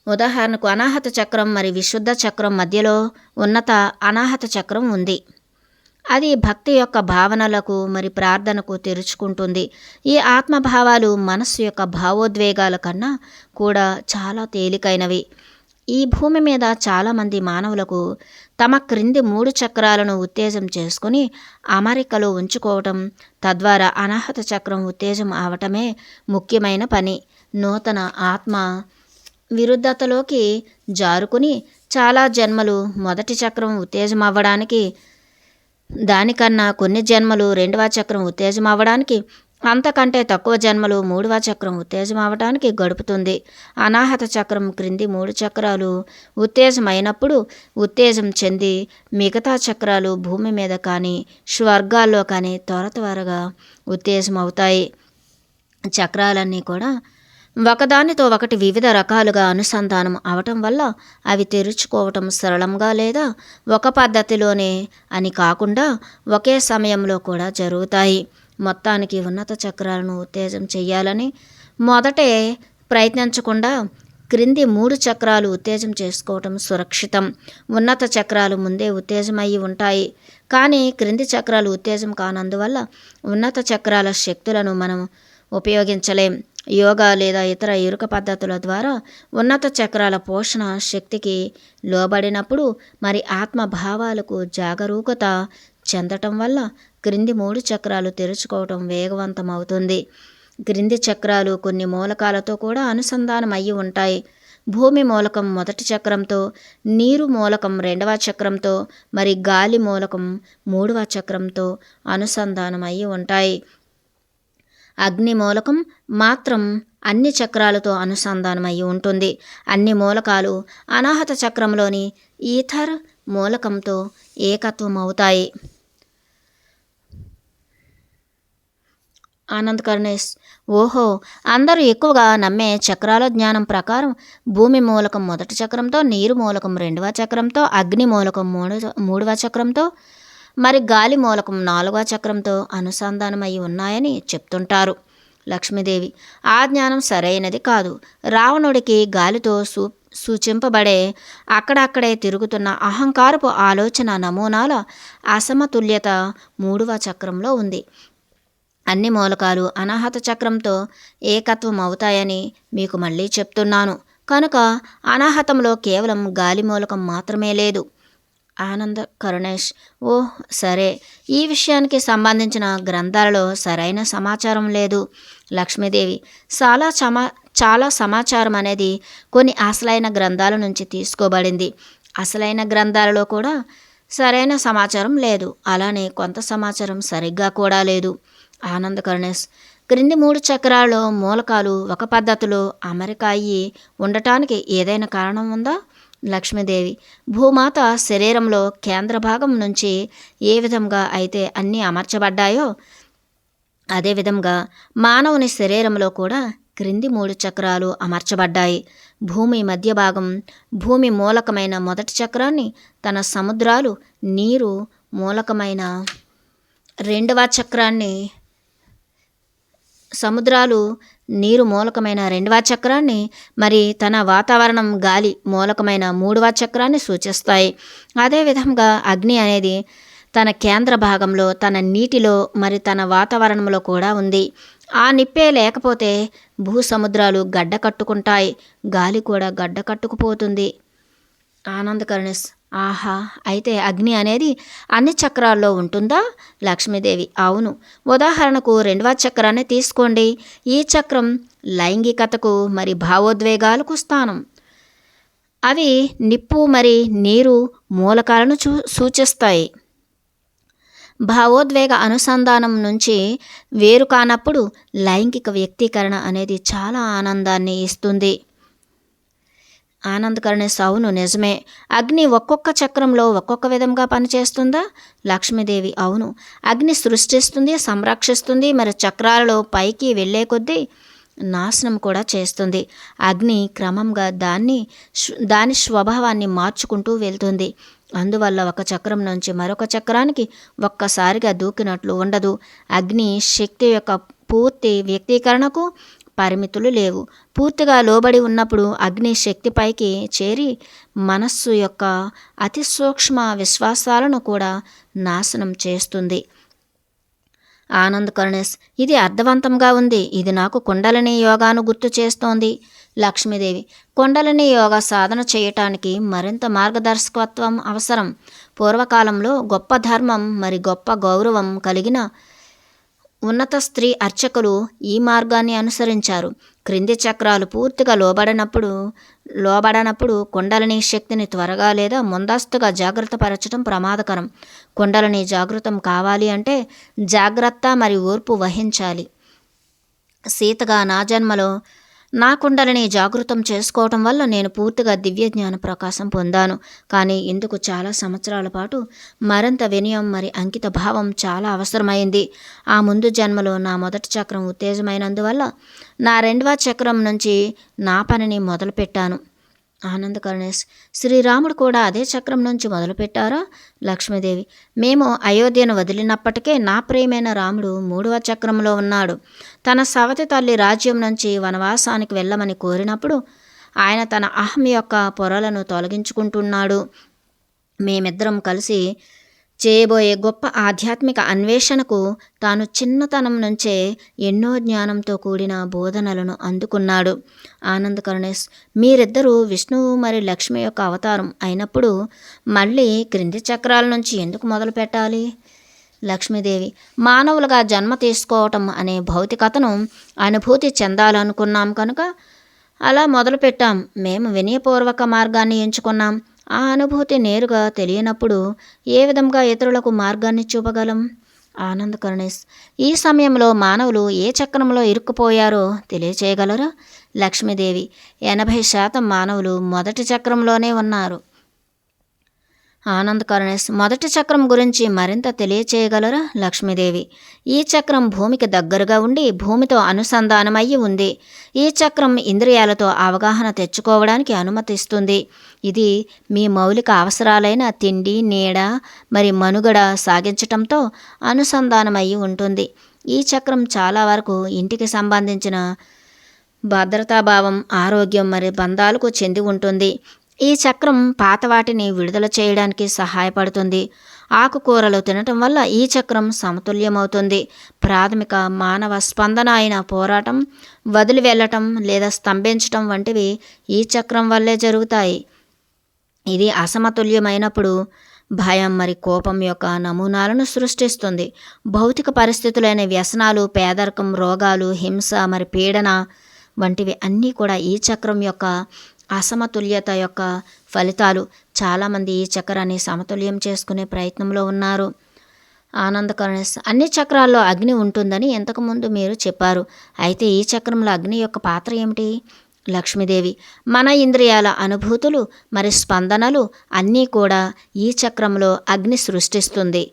ఉదాహరణకు అనాహత చక్రం మరి విశుద్ధ చక్రం మధ్యలో ఉన్నత అనాహత చక్రం ఉంది. అది భక్తి యొక్క భావనలకు మరి ప్రార్థనకు తెరుచుకుంటుంది. ఈ ఆత్మభావాలు మనస్సు యొక్క భావోద్వేగాల కన్నా కూడా చాలా తేలికైనవి. ఈ భూమి మీద చాలామంది మానవులకు తమ క్రింది 3 చక్రాలను ఉత్తేజం చేసుకుని అమరికలో ఉంచుకోవటం, తద్వారా అనాహత చక్రం ఉత్తేజం అవటమే ముఖ్యమైన పని. నూతన ఆత్మ విరుద్ధతలోకి జారుకుని చాలా జన్మలు మొదటి చక్రం ఉత్తేజం అవ్వడానికి, దానికన్నా కొన్ని జన్మలు 2వ చక్రం ఉత్తేజం అవ్వడానికి, అంతకంటే తక్కువ జన్మలు 3వ చక్రం ఉత్తేజం అవ్వడానికి గడుపుతుంది. అనాహత చక్రం క్రింది 3 చక్రాలు ఉత్తేజమైనప్పుడు ఉత్తేజం చెంది మిగతా చక్రాలు భూమి మీద కానీ స్వర్గాల్లో కానీ త్వరగా ఉత్తేజం అవుతాయి. చక్రాలన్నీ కూడా ఒకదానితో ఒకటి వివిధ రకాలుగా అనుసంధానం అవటం వల్ల అవి తెరుచుకోవటం సరళంగా లేదా ఒక పద్ధతిలోనే అని కాకుండా ఒకే సమయంలో కూడా జరుగుతాయి. మొత్తానికి ఉన్నత చక్రాలను ఉత్తేజం చేయాలని మొదటే ప్రయత్నించకుండా క్రింది 3 చక్రాలు ఉత్తేజం చేసుకోవటం సురక్షితం. ఉన్నత చక్రాలు ముందే ఉత్తేజం అయి ఉంటాయి, కానీ క్రింది చక్రాలు ఉత్తేజం కానందువల్ల ఉన్నత చక్రాల శక్తులను మనం ఉపయోగించలేం. యోగా లేదా ఇతర ఎరుక పద్ధతుల ద్వారా ఉన్నత చక్రాల పోషణ శక్తికి లోబడినప్పుడు మరి ఆత్మ భావాలకు జాగరూకత చెందటం వల్ల క్రింది 3 చక్రాలు తెరుచుకోవటం వేగవంతం అవుతుంది. క్రింది చక్రాలు కొన్ని మూలకాలతో కూడా అనుసంధానం అయ్యి ఉంటాయి. భూమి మూలకం మొదటి చక్రంతో, నీరు మూలకం 2వ చక్రంతో, మరి గాలి మూలకం 3వ చక్రంతో అనుసంధానం అయ్యి ఉంటాయి. అగ్ని మూలకం మాత్రం అన్ని చక్రాలతో అనుసంధానం అయి ఉంటుంది. అన్ని మూలకాలు అనాహత చక్రంలోని ఈథర్ మూలకంతో ఏకత్వం అవుతాయి. ఆనంద్ కర్ణేష్: ఓహో, అందరూ ఎక్కువగా నమ్మే చక్రాల జ్ఞానం ప్రకారం భూమి మూలకం మొదటి చక్రంతో, నీరు మూలకం 2వ చక్రంతో, అగ్ని మూలకం 3వ చక్రంతో, మరి గాలి మూలకం 4వ చక్రంతో అనుసంధానమై ఉన్నాయని చెప్తుంటారు. లక్ష్మీదేవి: ఆ జ్ఞానం సరైనది కాదు. రావణుడికి గాలితో సూచింపబడే అక్కడక్కడే తిరుగుతున్న అహంకారపు ఆలోచన నమూనాల అసమతుల్యత 3వ చక్రంలో ఉంది. అన్ని మూలకాలు అనాహత చక్రంతో ఏకత్వం అవుతాయని మీకు మళ్ళీ చెప్తున్నాను. కనుక అనాహతంలో కేవలం గాలి మూలకం మాత్రమే లేదు. ఆనంద కరుణేష్: ఓహ్ సరే, ఈ విషయానికి సంబంధించిన గ్రంథాలలో సరైన సమాచారం లేదు. లక్ష్మీదేవి: చాలా సమాచారం అనేది కొన్ని అసలైన గ్రంథాల నుంచి తీసుకోబడింది. అసలైన గ్రంథాలలో కూడా సరైన సమాచారం లేదు. అలానే కొంత సమాచారం సరిగ్గా కూడా లేదు. ఆనంద కరుణేష్: క్రింది 3 చక్రాల్లో మూలకాలు ఒక పద్ధతిలో అమరిక అయ్యి ఉండటానికి ఏదైనా కారణం ఉందా? లక్ష్మీదేవి: భూమాత శరీరంలో కేంద్ర భాగం నుంచి ఏ విధంగా అయితే అన్నీ అమర్చబడ్డాయో అదేవిధంగా మానవుని శరీరంలో కూడా క్రింది 3 చక్రాలు అమర్చబడ్డాయి. భూమి మధ్య భాగం భూమి మూలకమైన మొదటి చక్రాన్ని, తన సముద్రాలు నీరు మూలకమైన 2వ చక్రాన్ని, మరి తన వాతావరణం గాలి మూలకమైన 3వ చక్రాన్ని సూచిస్తాయి. అదేవిధంగా అగ్ని అనేది తన కేంద్ర భాగంలో, తన నీటిలో, మరి తన వాతావరణంలో కూడా ఉంది. ఆ నిప్పే లేకపోతే భూసముద్రాలు గడ్డ కట్టుకుంటాయి, గాలి కూడా గడ్డ కట్టుకుపోతుంది. ఆనంద్ కరుణేష్: ఆహా, అయితే అగ్ని అనేది అన్ని చక్రాల్లో ఉంటుందా? లక్ష్మీదేవి: అవును. ఉదాహరణకు 2వ చక్రాన్ని తీసుకోండి. ఈ చక్రం లైంగికతకు మరి భావోద్వేగాలకు స్థానం. అవి నిప్పు మరి నీరు మూలకాలను సూచిస్తాయి. భావోద్వేగ అనుసంధానం నుంచి వేరు కానప్పుడు లైంగిక వ్యక్తీకరణ అనేది చాలా ఆనందాన్ని ఇస్తుంది. ఆనంద్ కరుణేష్: అవును, నిజమే. అగ్ని ఒక్కొక్క చక్రంలో ఒక్కొక్క విధంగా పనిచేస్తుందా? లక్ష్మీదేవి: అవును. అగ్ని సృష్టిస్తుంది, సంరక్షిస్తుంది, మరి చక్రాలలో పైకి వెళ్ళే కొద్దీ నాశనం కూడా చేస్తుంది. అగ్ని క్రమంగా దాని స్వభావాన్ని మార్చుకుంటూ వెళ్తుంది. అందువల్ల ఒక చక్రం నుంచి మరొక చక్రానికి ఒక్కసారిగా దూకినట్లు ఉండదు. అగ్ని శక్తి యొక్క పూర్తి వ్యక్తీకరణకు పరిమితులు లేవు. పూర్తిగా లోబడి ఉన్నప్పుడు అగ్ని శక్తిపైకి చేరి మనస్సు యొక్క అతి సూక్ష్మ విశ్వాసాలను కూడా నాశనం చేస్తుంది. ఆనంద్ కరుణేష్, ఇది అర్థవంతంగా ఉంది. ఇది నాకు కుండలిని యోగాను గుర్తు చేస్తోంది. లక్ష్మీదేవి, కుండలిని యోగా సాధన చేయటానికి మరింత మార్గదర్శకత్వం అవసరం. పూర్వకాలంలో గొప్ప ధర్మం మరి గొప్ప గౌరవం కలిగిన ఉన్నత స్త్రీ అర్చకులు ఈ మార్గాన్ని అనుసరించారు. క్రింది చక్రాలు పూర్తిగా లోబడనప్పుడు కుండలిని శక్తిని త్వరగా లేదా ముందస్తుగా జాగ్రత్తపరచడం ప్రమాదకరం. కుండలిని జాగృతం కావాలి అంటే జాగ్రత్త మరియు ఓర్పు వహించాలి. సీతగా నా జన్మలో నా కుండలిని జాగృతం చేసుకోవటం వల్ల నేను పూర్తిగా దివ్య జ్ఞాన ప్రకాశం పొందాను. కానీ ఇందుకు చాలా సంవత్సరాల పాటు మరింత వినయం మరి అంకిత భావం చాలా అవసరమైంది. ఆ ముందు జన్మలో నా మొదటి చక్రం ఉత్తేజమైనందువల్ల నా రెండవ చక్రం నుంచి నా పనిని మొదలుపెట్టాను. ఆనంద్ కరుణేష్, శ్రీరాముడు కూడా అదే చక్రం నుంచి మొదలుపెట్టారా? లక్ష్మీదేవి, మేము అయోధ్యను వదిలినప్పటికే నా ప్రియమైన రాముడు 3వ చక్రంలో ఉన్నాడు. తన సవతి తల్లి రాజ్యం నుంచి వనవాసానికి వెళ్ళమని కోరినప్పుడు ఆయన తన అహం యొక్క పొరలను తొలగించుకుంటున్నాడు. మేమిద్దరం కలిసి చేయబోయే గొప్ప ఆధ్యాత్మిక అన్వేషణకు తాను చిన్నతనం నుంచే ఎన్నో జ్ఞానంతో కూడిన బోధనలను అందుకున్నాడు. ఆనంద్ కరుణేష్, మీరిద్దరూ విష్ణువు మరి లక్ష్మి యొక్క అవతారం అయినప్పుడు మళ్ళీ క్రింది చక్రాల నుంచి ఎందుకు మొదలు పెట్టాలి? లక్ష్మీదేవి, మానవులుగా జన్మ తీసుకోవటం అనే భౌతికతను అనుభూతి చెందాలనుకున్నాం కనుక అలా మొదలుపెట్టాం. మేము వినయపూర్వక మార్గాన్ని ఎంచుకున్నాం. ఆ అనుభూతి నేరుగా తెలియనప్పుడు ఏ విధంగా ఇతరులకు మార్గాన్ని చూపగలం? ఆనంద్ కరుణేష్, ఈ సమయంలో మానవులు ఏ చక్రంలో ఇరుక్కుపోయారో తెలియచేయగలరా? లక్ష్మీదేవి, 80% మానవులు మొదటి చక్రంలోనే ఉన్నారు. ఆనంద్ కరుణేష్, మొదటి చక్రం గురించి మరింత తెలియచేయగలరా? లక్ష్మీదేవి, ఈ చక్రం భూమికి దగ్గరగా ఉండి భూమితో అనుసంధానమయ్యి ఉంది. ఈ చక్రం ఇంద్రియాలతో అవగాహన తెచ్చుకోవడానికి అనుమతిస్తుంది. ఇది మీ మౌలిక అవసరాలైన తిండి, నీడ మరి మనుగడ సాగించటంతో అనుసంధానమయ్యి ఉంటుంది. ఈ చక్రం చాలా వరకు ఇంటికి సంబంధించిన భద్రతాభావం, ఆరోగ్యం మరి బంధాలకు చెంది ఉంటుంది. ఈ చక్రం పాత వాటిని విడుదల చేయడానికి సహాయపడుతుంది. ఆకుకూరలు తినటం వల్ల ఈ చక్రం సమతుల్యమవుతుంది. ప్రాథమిక మానవ స్పందన అయిన పోరాటం, వదిలి వెళ్ళటం లేదా స్తంభించటం వంటివి ఈ చక్రం వల్లే జరుగుతాయి. ఇది అసమతుల్యమైనప్పుడు భయం మరి కోపం యొక్క నమూనాలను సృష్టిస్తుంది. భౌతిక పరిస్థితులైన వ్యసనాలు, పేదరికం, రోగాలు, హింస మరి పీడన వంటివి అన్నీ కూడా ఈ చక్రం యొక్క అసమతుల్యత యొక్క ఫలితాలు. చాలామంది ఈ చక్రాన్ని సమతుల్యం చేసుకునే ప్రయత్నంలో ఉన్నారు. ఆనంద్ కరుణేష్, అన్ని చక్రాల్లో అగ్ని ఉంటుందని ఇంతకుముందు మీరు చెప్పారు. అయితే ఈ చక్రంలో అగ్ని యొక్క పాత్ర ఏమిటి? లక్ష్మీదేవి, మన ఇంద్రియాల అనుభూతులు మరి స్పందనలు అన్నీ కూడా ఈ చక్రంలో అగ్ని సృష్టిస్తుంది.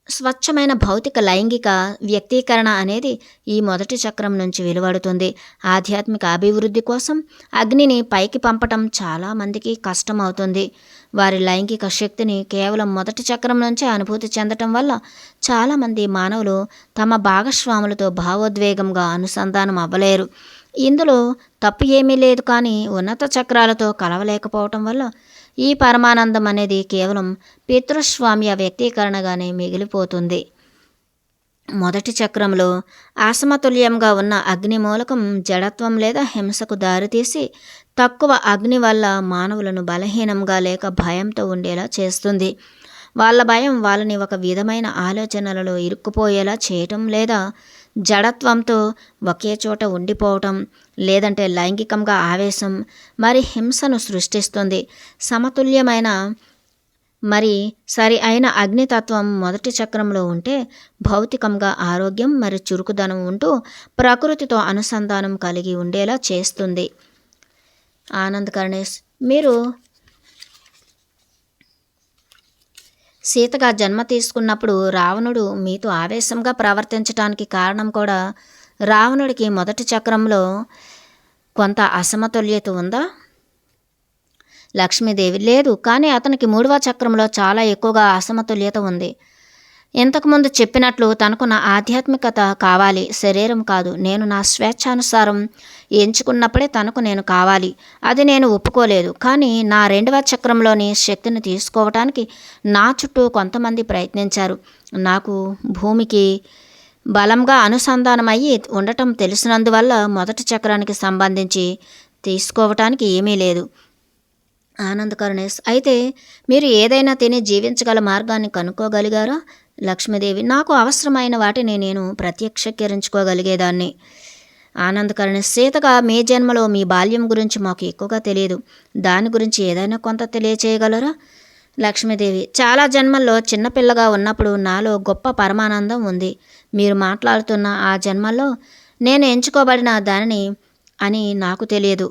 స్వచ్ఛమైన భౌతిక లైంగిక వ్యక్తీకరణ అనేది ఈ మొదటి చక్రం నుంచి వెలువడుతుంది. ఆధ్యాత్మిక అభివృద్ధి కోసం అగ్నిని పైకి పంపటం చాలామందికి కష్టం అవుతుంది. వారి లైంగిక శక్తిని కేవలం మొదటి చక్రం నుంచే అనుభూతి చెందటం వల్ల చాలామంది మానవులు తమ భాగస్వాములతో భావోద్వేగంగా అనుసంధానం అవ్వలేరు. ఇందులో తప్పు ఏమీ లేదు, కానీ ఉన్నత చక్రాలతో కలవలేకపోవటం వల్ల ఈ పరమానందం అనేది కేవలం పితృస్వామ్య వ్యక్తీకరణగానే మిగిలిపోతుంది. మొదటి చక్రంలో అసమతుల్యంగా ఉన్న అగ్ని మూలకం జడత్వం లేదా హింసకు దారితీసి తక్కువ అగ్ని వల్ల మానవులను బలహీనంగా లేక భయంతో ఉండేలా చేస్తుంది. వాళ్ళ భయం వాళ్ళని ఒక విధమైన ఆలోచనలలో ఇరుక్కుపోయేలా చేయటం లేదా జడత్వంతో ఒకే చోట ఉండిపోవటం లేదంటే లైంగికంగా ఆవేశం మరి హింసను సృష్టిస్తుంది. సమతుల్యమైన మరి సరి అయిన అగ్నితత్వం మొదటి చక్రంలో ఉంటే భౌతికంగా ఆరోగ్యం మరి చురుకుదనం ఉంటూ ప్రకృతితో అనుసంధానం కలిగి ఉండేలా చేస్తుంది. ఆనంద్ కరుణేష్, మీరు సీతగా జన్మ తీసుకున్నప్పుడు రావణుడు మీతో ఆవేశంగా ప్రవర్తించడానికి కారణం కూడా రావణుడికి మొదటి చక్రంలో కొంత అసమతుల్యత ఉందా? లక్ష్మీదేవి, లేదు, కానీ అతనికి 3వ చక్రంలో చాలా ఎక్కువగా అసమతుల్యత ఉంది. ఇంతకుముందు చెప్పినట్లు తనకు నా ఆధ్యాత్మికత కావాలి, శరీరం కాదు. నేను నా స్వేచ్ఛానుసారం ఎంచుకున్నప్పుడే తనకు నేను కావాలి. అది నేను ఒప్పుకోలేదు. కానీ నా 2వ చక్రంలోని శక్తిని తీసుకోవటానికి నా చుట్టూ కొంతమంది ప్రయత్నించారు. నాకు భూమికి బలంగా అనుసంధానమయ్యి ఉండటం తెలిసినందువల్ల మొదటి చక్రానికి సంబంధించి తీసుకోవటానికి ఏమీ లేదు. ఆనందకరుణేష్, అయితే మీరు ఏదైనా తిని జీవించగల మార్గాన్ని కనుక్కోగలిగారా? లక్ష్మీదేవి, నాకు అవసరమైన వాటిని నేను ప్రత్యక్షీకరించుకోగలిగేదాన్ని. ఆనందకరుణేష్, సీతగా మీ జన్మలో మీ బాల్యం గురించి మాకు ఎక్కువగా తెలియదు. దాని గురించి ఏదైనా కొంత తెలియచేయగలరా? లక్ష్మీదేవి, చాలా జన్మల్లో చిన్నపిల్లగా ఉన్నప్పుడు నాలో గొప్ప పరమానందం ఉంది. మీరు మాట్లాడుతున్న ఆ జన్మల్లో నేను ఎంచుకోబడిన దానిని అని నాకు తెలియదు.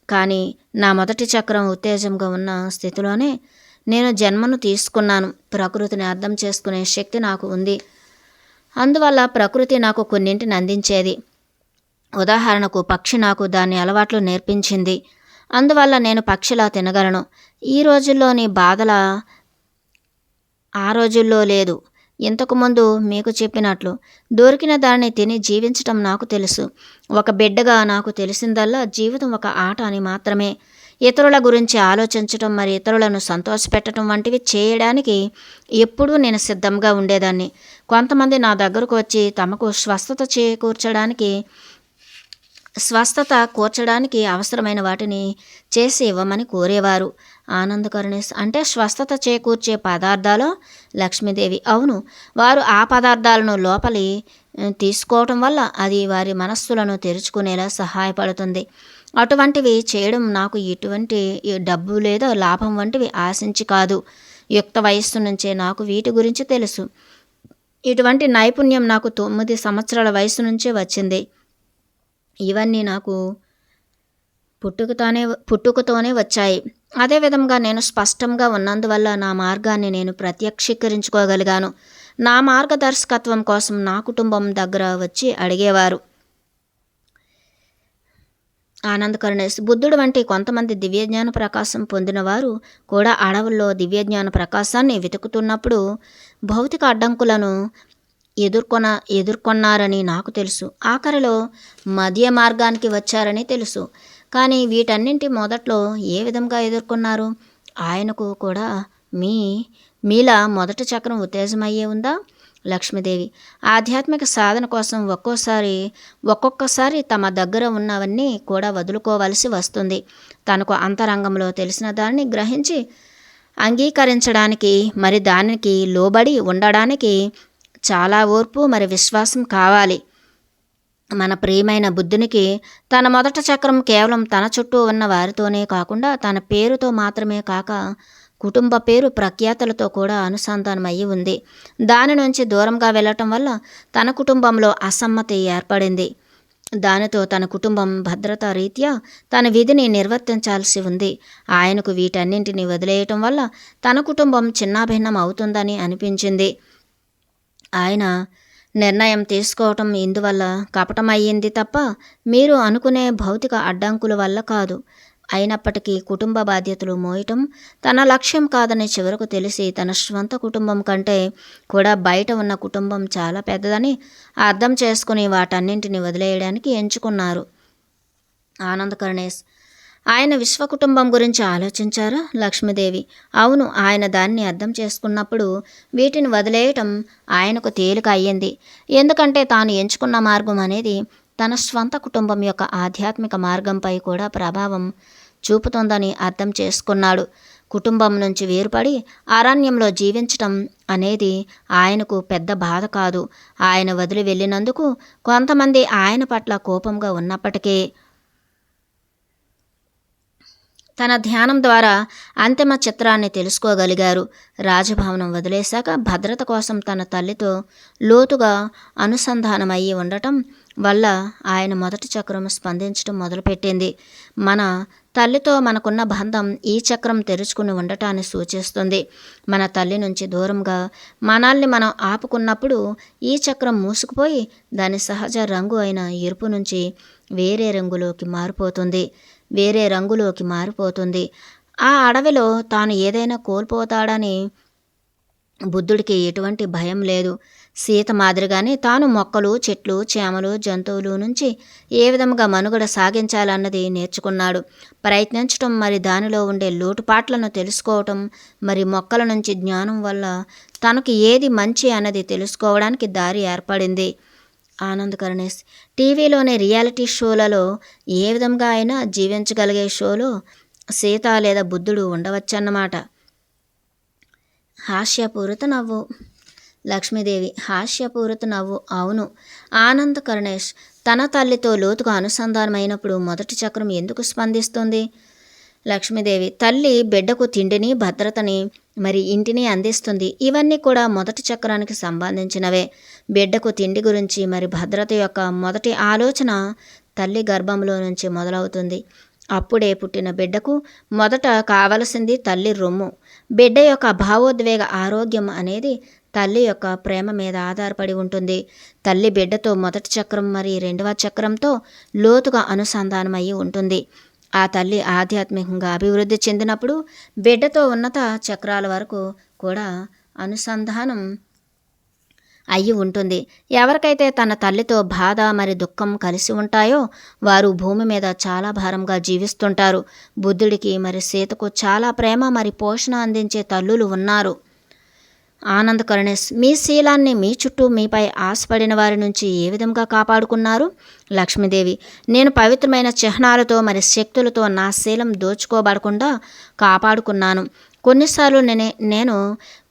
కానీ నా మొదటి చక్రం ఉత్తేజంగా ఉన్న స్థితిలోనే నేను జన్మను తీసుకున్నాను. ప్రకృతిని అర్థం చేసుకునే శక్తి నాకు ఉంది. అందువల్ల ప్రకృతి నాకు కొన్నింటిని అందించేది. ఉదాహరణకు పక్షి నాకు దాని అలవాట్లు నేర్పించింది. అందువల్ల నేను పక్షిలా తినగలను. ఈ రోజుల్లోని బాధల ఆ రోజుల్లో లేదు. ఇంతకుముందు మీకు చెప్పినట్లు దొరికిన దాన్ని తిని జీవించటం నాకు తెలుసు. ఒక బిడ్డగా నాకు తెలిసిందల్లా జీవితం ఒక ఆట అని మాత్రమే. ఇతరుల గురించి ఆలోచించటం, మరి ఇతరులను సంతోషపెట్టడం వంటివి చేయడానికి ఎప్పుడూ నేను సిద్ధంగా ఉండేదాన్ని. కొంతమంది నా దగ్గరకు వచ్చి తమకు స్వస్థత కూర్చడానికి అవసరమైన వాటిని చేసి ఇవ్వమని కోరేవారు. ఆనందకరుణేష్, అంటే స్వస్థత చేకూర్చే పదార్థాలు? లక్ష్మీదేవి, అవును. వారు ఆ పదార్థాలను లోపలి తీసుకోవటం వల్ల అది వారి మనస్సులను తెరుచుకునేలా సహాయపడుతుంది. అటువంటివి చేయడం నాకు ఎటువంటి డబ్బు లేదా లాభం వంటివి ఆశించి కాదు. యుక్త వయస్సు నుంచే నాకు వీటి గురించి తెలుసు. ఇటువంటి నైపుణ్యం నాకు 9 సంవత్సరాల వయసు నుంచే వచ్చింది. ఇవన్నీ నాకు పుట్టుకతోనే వచ్చాయి. అదేవిధంగా నేను స్పష్టంగా ఉన్నందువల్ల నా మార్గాన్ని నేను ప్రత్యక్షీకరించుకోగలిగాను. నా మార్గదర్శకత్వం కోసం నా కుటుంబం దగ్గర వచ్చి అడిగేవారు. ఆనందకరుణేష్, బుద్ధుడు వంటి కొంతమంది దివ్యజ్ఞాన ప్రకాశం పొందిన వారు కూడా అడవుల్లో దివ్యజ్ఞాన ప్రకాశాన్ని వెతుకుతున్నప్పుడు భౌతిక అడ్డంకులను ఎదుర్కొన్నారని నాకు తెలుసు. ఆఖరిలో మధ్య మార్గానికి వచ్చారని తెలుసు. కానీ వీటన్నింటి మొదట్లో ఏ విధంగా ఎదుర్కొన్నారు? ఆయనకు కూడా మీలా మొదటి చక్రం ఉత్తేజమయ్యే ఉందా? లక్ష్మీదేవి, ఆధ్యాత్మిక సాధన కోసం ఒక్కొక్కసారి తమ దగ్గర ఉన్నవన్నీ కూడా వదులుకోవలసి వస్తుంది. తనకు అంతరంగంలో తెలిసిన దాన్ని గ్రహించి అంగీకరించడానికి, మరి దానికి లోబడి ఉండడానికి చాలా ఓర్పు మరి విశ్వాసం కావాలి. మన ప్రియమైన బుద్ధునికి తన మొదటి చక్రం కేవలం తన చుట్టూ ఉన్న వారితోనే కాకుండా తన పేరుతో మాత్రమే కాక కుటుంబ పేరు ప్రఖ్యాతలతో కూడా అనుసంధానమయ్యి ఉంది. దాని నుంచి దూరంగా వెళ్ళటం వల్ల తన కుటుంబంలో అసమ్మతి ఏర్పడింది. దానితో తన కుటుంబం భద్రతా రీత్యా తన విధిని నిర్వర్తించాల్సి ఉంది. ఆయనకు వీటన్నింటినీ వదిలేయటం వల్ల తన కుటుంబం చిన్నాభిన్నం అవుతుందని అనిపించింది. ఆయన నిర్ణయం తీసుకోవటం ఇందువల్ల కపటమయ్యింది తప్ప మీరు అనుకునే భౌతిక అడ్డంకుల వల్ల కాదు. అయినప్పటికీ కుటుంబ బాధ్యతలు మోయటం తన లక్ష్యం కాదని చివరకు తెలిసి తన స్వంత కుటుంబం కంటే కూడా బయట ఉన్న కుటుంబం చాలా పెద్దదని అర్థం చేసుకుని వాటన్నింటిని వదిలేయడానికి ఎంచుకున్నారు. ఆనందకరుణేష్, ఆయన విశ్వ కుటుంబం గురించి ఆలోచించారా? లక్ష్మీదేవి, అవును. ఆయన దాన్ని అర్థం చేసుకున్నప్పుడు వీటిని వదిలేయటం ఆయనకు తేలిక అయ్యింది. ఎందుకంటే తాను ఎంచుకున్న మార్గం అనేది తన స్వంత కుటుంబం యొక్క ఆధ్యాత్మిక మార్గంపై కూడా ప్రభావం చూపుతోందని అర్థం చేసుకున్నాడు. కుటుంబం నుంచి వేరుపడి అరణ్యంలో జీవించటం అనేది ఆయనకు పెద్ద బాధ కాదు. ఆయన వదిలి వెళ్ళినందుకు కొంతమంది ఆయన పట్ల కోపంగా ఉన్నప్పటికీ తన ధ్యానం ద్వారా అంతిమ చిత్రాన్ని తెలుసుకోగలిగారు. రాజభవనం వదిలేశాక భద్రత కోసం తన తల్లితో లోతుగా అనుసంధానమయ్యి ఉండటం వల్ల ఆయన మొదటి చక్రం స్పందించడం మొదలుపెట్టింది. మన తల్లితో మనకున్న బంధం ఈ చక్రం తెరుచుకుని ఉండటాన్ని సూచిస్తుంది. మన తల్లి నుంచి దూరంగా మనల్ని మనం ఆపుకున్నప్పుడు ఈ చక్రం మూసుకుపోయి దాని సహజ రంగు అయిన ఎరుపు నుంచి వేరే రంగులోకి మారిపోతుంది. ఆ అడవిలో తాను ఏదైనా కోల్పోతాడని బుద్ధుడికి ఎటువంటి భయం లేదు. సీత మాదిరిగానే తాను మొక్కలు, చెట్లు, చేమలు, జంతువులు నుంచి ఏ విధంగా మనుగడ సాగించాలన్నది నేర్చుకున్నాడు. ప్రయత్నించటం, మరి దానిలో ఉండే లోటుపాట్లను తెలుసుకోవటం, మరి మొక్కల నుంచి జ్ఞానం వల్ల తనకు ఏది మంచి అన్నది తెలుసుకోవడానికి దారి ఏర్పడింది. ఆనంద్ కరుణేష్ టీవీలోని రియాలిటీ షోలలో ఏ విధంగా అయినా జీవించగలిగే షోలో సీత లేదా బుద్ధుడు ఉండవచ్చన్నమాట. హాస్యపూరిత నవ్వు. లక్ష్మీదేవి హాస్యపూరిత నవ్వు. అవును. ఆనంద్ కరుణేష్ తన తల్లితో లోతుగా అనుసంధానమైనప్పుడు మొదటి చక్రం ఎందుకు స్పందిస్తుంది? లక్ష్మీదేవి తల్లి బిడ్డకు తిండిని, భద్రతని, మరి ఇంటిని అందిస్తుంది. ఇవన్నీ కూడా మొదటి చక్రానికి సంబంధించినవే. బిడ్డకు తిండి గురించి మరి భద్రత యొక్క మొదటి ఆలోచన తల్లి గర్భంలో నుంచి మొదలవుతుంది. అప్పుడే పుట్టిన బిడ్డకు మొదట కావలసింది తల్లి రొమ్ము. బిడ్డ యొక్క భావోద్వేగ ఆరోగ్యం అనేది తల్లి యొక్క ప్రేమ మీద ఆధారపడి ఉంటుంది. తల్లి బిడ్డతో మొదటి చక్రం మరి రెండవ చక్రంతో లోతుగా అనుసంధానమయ్యి ఉంటుంది. ఆ తల్లి ఆధ్యాత్మికంగా అభివృద్ధి చెందినప్పుడు బిడ్డతో ఉన్నత చక్రాల వరకు కూడా అనుసంధానం అయ్యి ఉంటుంది. ఎవరికైతే తన తల్లితో బాధ మరి దుఃఖం కలిసి ఉంటాయో వారు భూమి మీద చాలా భారంగా జీవిస్తుంటారు. బుద్ధుడికి మరి సీతకు చాలా ప్రేమ మరి పోషణ అందించే తల్లులు ఉన్నారు. ఆనంద్ కరుణేష్ మీ శీలాన్ని మీ చుట్టూ మీపై ఆశపడిన వారి నుంచి ఏ విధంగా కాపాడుకున్నారు? లక్ష్మీదేవి నేను పవిత్రమైన చిహ్నాలతో మరి శక్తులతో నా శీలం దోచుకోబడకుండా కాపాడుకున్నాను.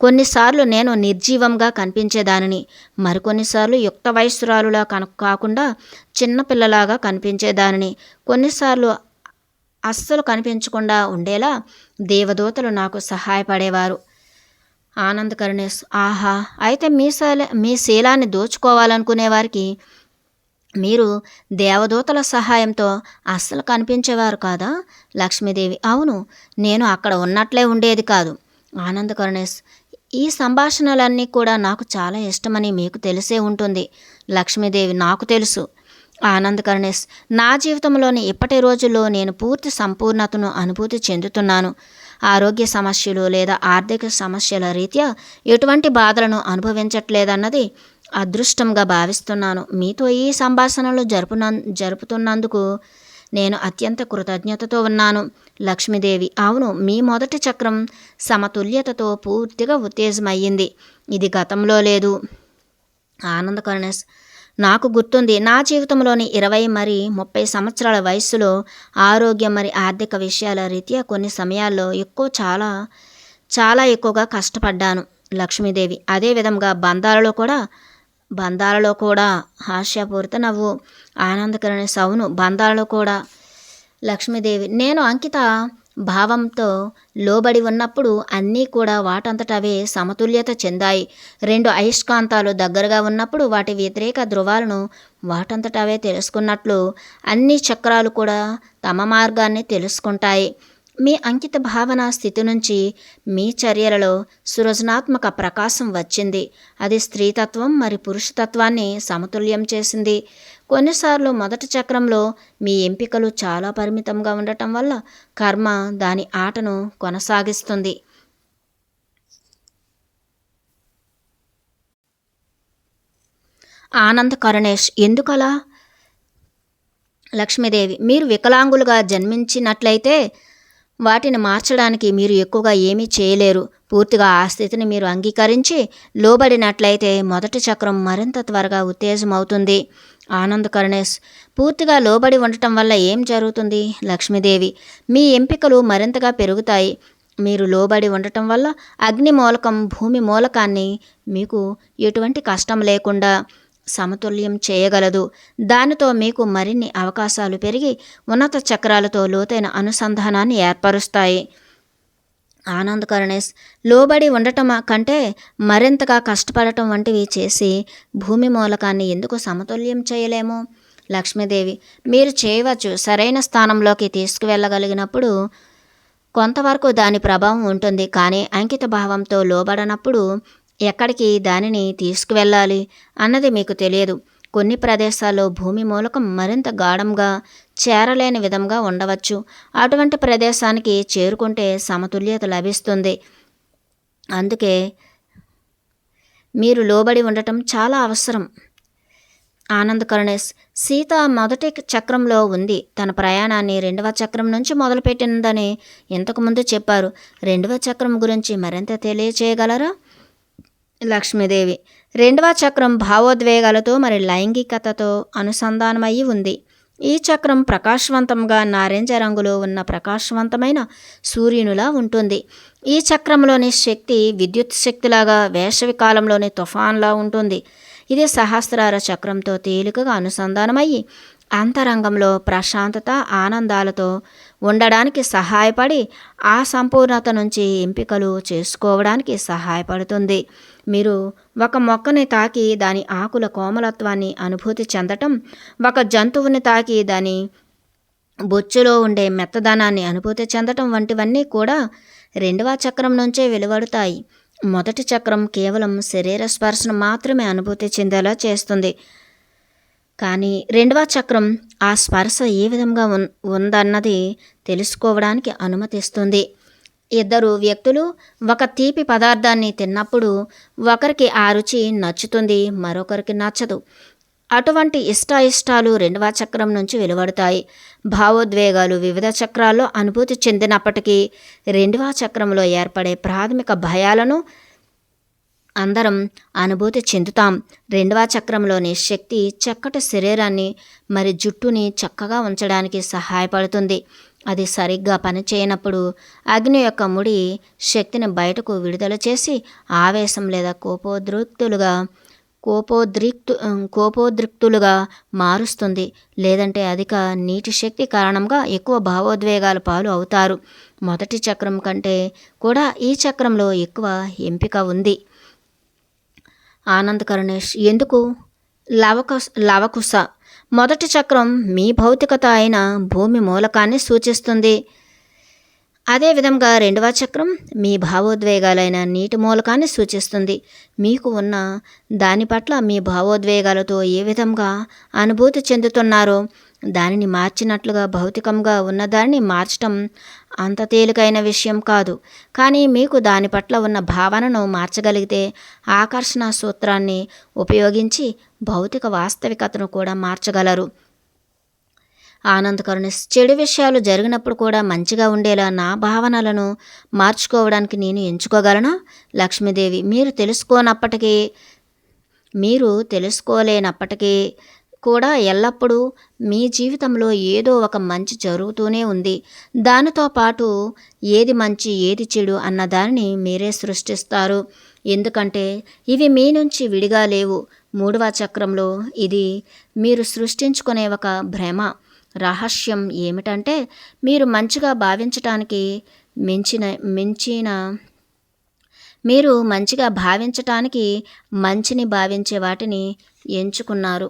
కొన్నిసార్లు నేను నిర్జీవంగా కనిపించేదానిని, మరికొన్నిసార్లు యుక్త వయస్సురాలులా కాకుండా చిన్నపిల్లలాగా కనిపించేదానిని, కొన్నిసార్లు అస్సలు కనిపించకుండా ఉండేలా దేవదూతలు నాకు సహాయపడేవారు. ఆనంద్ కరుణేష్ ఆహా, అయితే మీ శీలాన్ని దోచుకోవాలనుకునే వారికి మీరు దేవదూతల సహాయంతో అస్సలు కనిపించేవారు కాదా? లక్ష్మీదేవి అవును, నేను అక్కడ ఉన్నట్లే ఉండేది కాదు. ఆనంద్ కరుణేష్ ఈ సంభాషణలన్నీ కూడా నాకు చాలా ఇష్టమని మీకు తెలిసే ఉంటుంది. లక్ష్మీదేవి నాకు తెలుసు. ఆనంద్ కరుణేష్ నా జీవితంలోని ఇప్పటి రోజుల్లో నేను పూర్తి సంపూర్ణతను అనుభూతి చెందుతున్నాను. ఆరోగ్య సమస్యలు లేదా ఆర్థిక సమస్యల రీత్యా ఎటువంటి బాధలను అనుభవించట్లేదన్నది అదృష్టంగా భావిస్తున్నాను. మీతో ఈ సంభాషణలు జరుపుతున్నందుకు నేను అత్యంత కృతజ్ఞతతో ఉన్నాను. లక్ష్మీదేవి అవును, మీ మొదటి చక్రం సమతుల్యతతో పూర్తిగా ఉత్తేజమయ్యింది. ఇది గతంలో లేదు. ఆనంద్ కరుణేష్ నాకు గుర్తుంది, నా జీవితంలోని 20 మరి 30 సంవత్సరాల వయస్సులో ఆరోగ్యం మరి ఆర్థిక విషయాల రీత్యా కొన్ని సమయాల్లో చాలా ఎక్కువగా కష్టపడ్డాను. లక్ష్మీదేవి అదేవిధంగా బంధాలలో కూడా హాస్యపూరిత నవ్వు. ఆనంద్ కరుణేష్ అవును, బంధాలలో కూడా. లక్ష్మీదేవి నేను అంకిత భావంతో లోబడి ఉన్నప్పుడు అన్నీ కూడా వాటంతటవే సమతుల్యత చెందాయి. 2 అయస్కాంతాలు దగ్గరగా ఉన్నప్పుడు వాటి వ్యతిరేక ధృవాలను వాటంతటవే తెలుసుకున్నట్లు అన్ని చక్రాలు కూడా తమ మార్గాన్ని తెలుసుకుంటాయి. మీ అంకిత భావన స్థితి నుంచి మీ చర్యలలో సృజనాత్మక ప్రకాశం వచ్చింది. అది స్త్రీతత్వం మరి పురుషతత్వాన్ని సమతుల్యం చేసింది. కొన్నిసార్లు మొదటి చక్రంలో మీ ఎంపికలు చాలా పరిమితంగా ఉండటం వల్ల కర్మ దాని ఆటను కొనసాగిస్తుంది. ఆనంద్ కరుణేష్ ఎందుకలా? లక్ష్మీదేవి మీరు వికలాంగులుగా జన్మించినట్లయితే వాటిని మార్చడానికి మీరు ఎక్కువగా ఏమీ చేయలేరు. పూర్తిగా ఆ స్థితిని మీరు అంగీకరించి లోబడినట్లయితే మొదటి చక్రం మరింత త్వరగా ఉత్తేజమవుతుంది. ఆనంద్ కరుణేష్ పూర్తిగా లోబడి ఉండటం వల్ల ఏం జరుగుతుంది? లక్ష్మీదేవి మీ ఎంపికలు మరింతగా పెరుగుతాయి. మీరు లోబడి ఉండటం వల్ల అగ్ని మూలకం భూమి మూలకాన్ని మీకు ఎటువంటి కష్టం లేకుండా సమతుల్యం చేయగలదు. దానితో మీకు మరిన్ని అవకాశాలు పెరిగి ఉన్నత చక్రాలతో లోతైన అనుసంధానాన్ని ఏర్పరుస్తాయి. ఆనంద్ కరుణేష్ లోబడి ఉండటం కంటే మరింతగా కష్టపడటం వంటివి చేసి భూమి మూలకాన్ని ఎందుకు సమతుల్యం చేయలేము? లక్ష్మీదేవి మీరు చేయవచ్చు. సరైన స్థానంలోకి తీసుకువెళ్ళగలిగినప్పుడు కొంతవరకు దాని ప్రభావం ఉంటుంది. కానీ అంకిత భావంతో లోబడనప్పుడు ఎక్కడికి దానిని తీసుకువెళ్ళాలి అన్నది మీకు తెలియదు. కొన్ని ప్రదేశాల్లో భూమి మూలకం మరింత గాఢంగా చేరలేని విధంగా ఉండవచ్చు. అటువంటి ప్రదేశానికి చేరుకుంటే సమతుల్యత లభిస్తుంది. అందుకే మీరు లోబడి ఉండటం చాలా అవసరం. ఆనంద్ కరుణేష్, సీత మొదటి చక్రంలో ఉంది. తన ప్రయాణాన్ని 2వ చక్రం నుంచి మొదలుపెట్టిందని ఇంతకుముందు చెప్పారు. 2వ చక్రం గురించి మరింత తెలియచేయగలరా? లక్ష్మీదేవి, 2వ చక్రం భావోద్వేగాలతో మరి లైంగికతతో అనుసంధానమయ్యి ఉంది. ఈ చక్రం ప్రకాశవంతంగా నారింజ రంగులో ఉన్న ప్రకాశవంతమైన సూర్యునిలా ఉంటుంది. ఈ చక్రంలోని శక్తి విద్యుత్ శక్తిలాగా వేసవి కాలంలోని తుఫాన్లా ఉంటుంది. ఇది సహస్రార చక్రంతో తేలికగా అనుసంధానమయ్యి అంతరంగంలో ప్రశాంతత ఆనందాలతో ఉండడానికి సహాయపడి ఆ సంపూర్ణత నుంచి ఎంపికలు చేసుకోవడానికి సహాయపడుతుంది. మీరు ఒక మొక్కని తాకి దాని ఆకుల కోమలత్వాన్ని అనుభూతి చెందటం, ఒక జంతువుని తాకి దాని బొచ్చులో ఉండే మెత్తదనాన్ని అనుభూతి చెందటం వంటివన్నీ కూడా 2వ చక్రం నుంచే వెలువడతాయి. మొదటి చక్రం కేవలం శరీర స్పర్శను మాత్రమే అనుభూతి చెందేలా చేస్తుంది. కానీ 2వ చక్రం ఆ స్పర్శ ఏ విధంగా ఉందన్నది తెలుసుకోవడానికి అనుమతిస్తుంది. ఇద్దరు వ్యక్తులు ఒక తీపి పదార్థాన్ని తిన్నప్పుడు ఒకరికి ఆ రుచి నచ్చుతుంది, మరొకరికి నచ్చదు. అటువంటి ఇష్టాలు 2వ చక్రం నుంచి వెలువడతాయి. భావోద్వేగాలు వివిధ చక్రాల్లో అనుభూతి చెందినప్పటికీ 2వ చక్రంలో ఏర్పడే ప్రాథమిక భయాలను అందరం అనుభూతి చెందుతాం. 2వ చక్రంలోని శక్తి చక్కటి శరీరాన్ని మరి జుట్టుని చక్కగా ఉంచడానికి సహాయపడుతుంది. అది సరిగ్గా పనిచేయనప్పుడు అగ్ని యొక్క ముడి శక్తిని బయటకు విడుదల చేసి ఆవేశం లేదా కోపోద్రిక్తులుగా మారుస్తుంది. లేదంటే అధిక నీటి శక్తి కారణంగా ఎక్కువ భావోద్వేగాల పాలు అవుతారు. మొదటి చక్రం కంటే కూడా ఈ చక్రంలో ఎక్కువ ఎంపిక ఉంది. ఆనంద్ కరుణేష్, ఎందుకు? లవకుశ, మొదటి చక్రం మీ భౌతికత అయిన భూమి మూలకాన్ని సూచిస్తుంది. అదేవిధంగా 2వ చక్రం మీ భావోద్వేగాలైన నీటి మూలకాన్ని సూచిస్తుంది. మీకు ఉన్న దాని పట్ల మీ భావోద్వేగాలతో ఏ విధంగా అనుభూతి చెందుతున్నారో దానిని మార్చినట్లుగా భౌతికంగా ఉన్నదాన్ని మార్చటం అంత తేలికైన విషయం కాదు. కానీ మీకు దాని పట్ల ఉన్న భావనను మార్చగలిగితే ఆకర్షణ సూత్రాన్ని ఉపయోగించి భౌతిక వాస్తవికతను కూడా మార్చగలరు. ఆనంద్ కరుణేష్, చెడు విషయాలు జరిగినప్పుడు కూడా మంచిగా ఉండేలా నా భావనలను మార్చుకోవడానికి నేను ఎంచుకోగలనా? లక్ష్మీదేవి, మీరు తెలుసుకోలేనప్పటికీ కూడా ఎల్లప్పుడూ మీ జీవితంలో ఏదో ఒక మంచి జరుగుతూనే ఉంది. దానితో పాటు ఏది మంచి ఏది చెడు అన్న దానిని మీరే సృష్టిస్తారు. ఎందుకంటే ఇవి మీ నుంచి విడిగా లేవు. 3వ చక్రంలో ఇది మీరు సృష్టించుకునే ఒక భ్రమ. రహస్యం ఏమిటంటే మీరు మంచిగా భావించటానికి మంచిని భావించే వాటిని ఎంచుకున్నారు.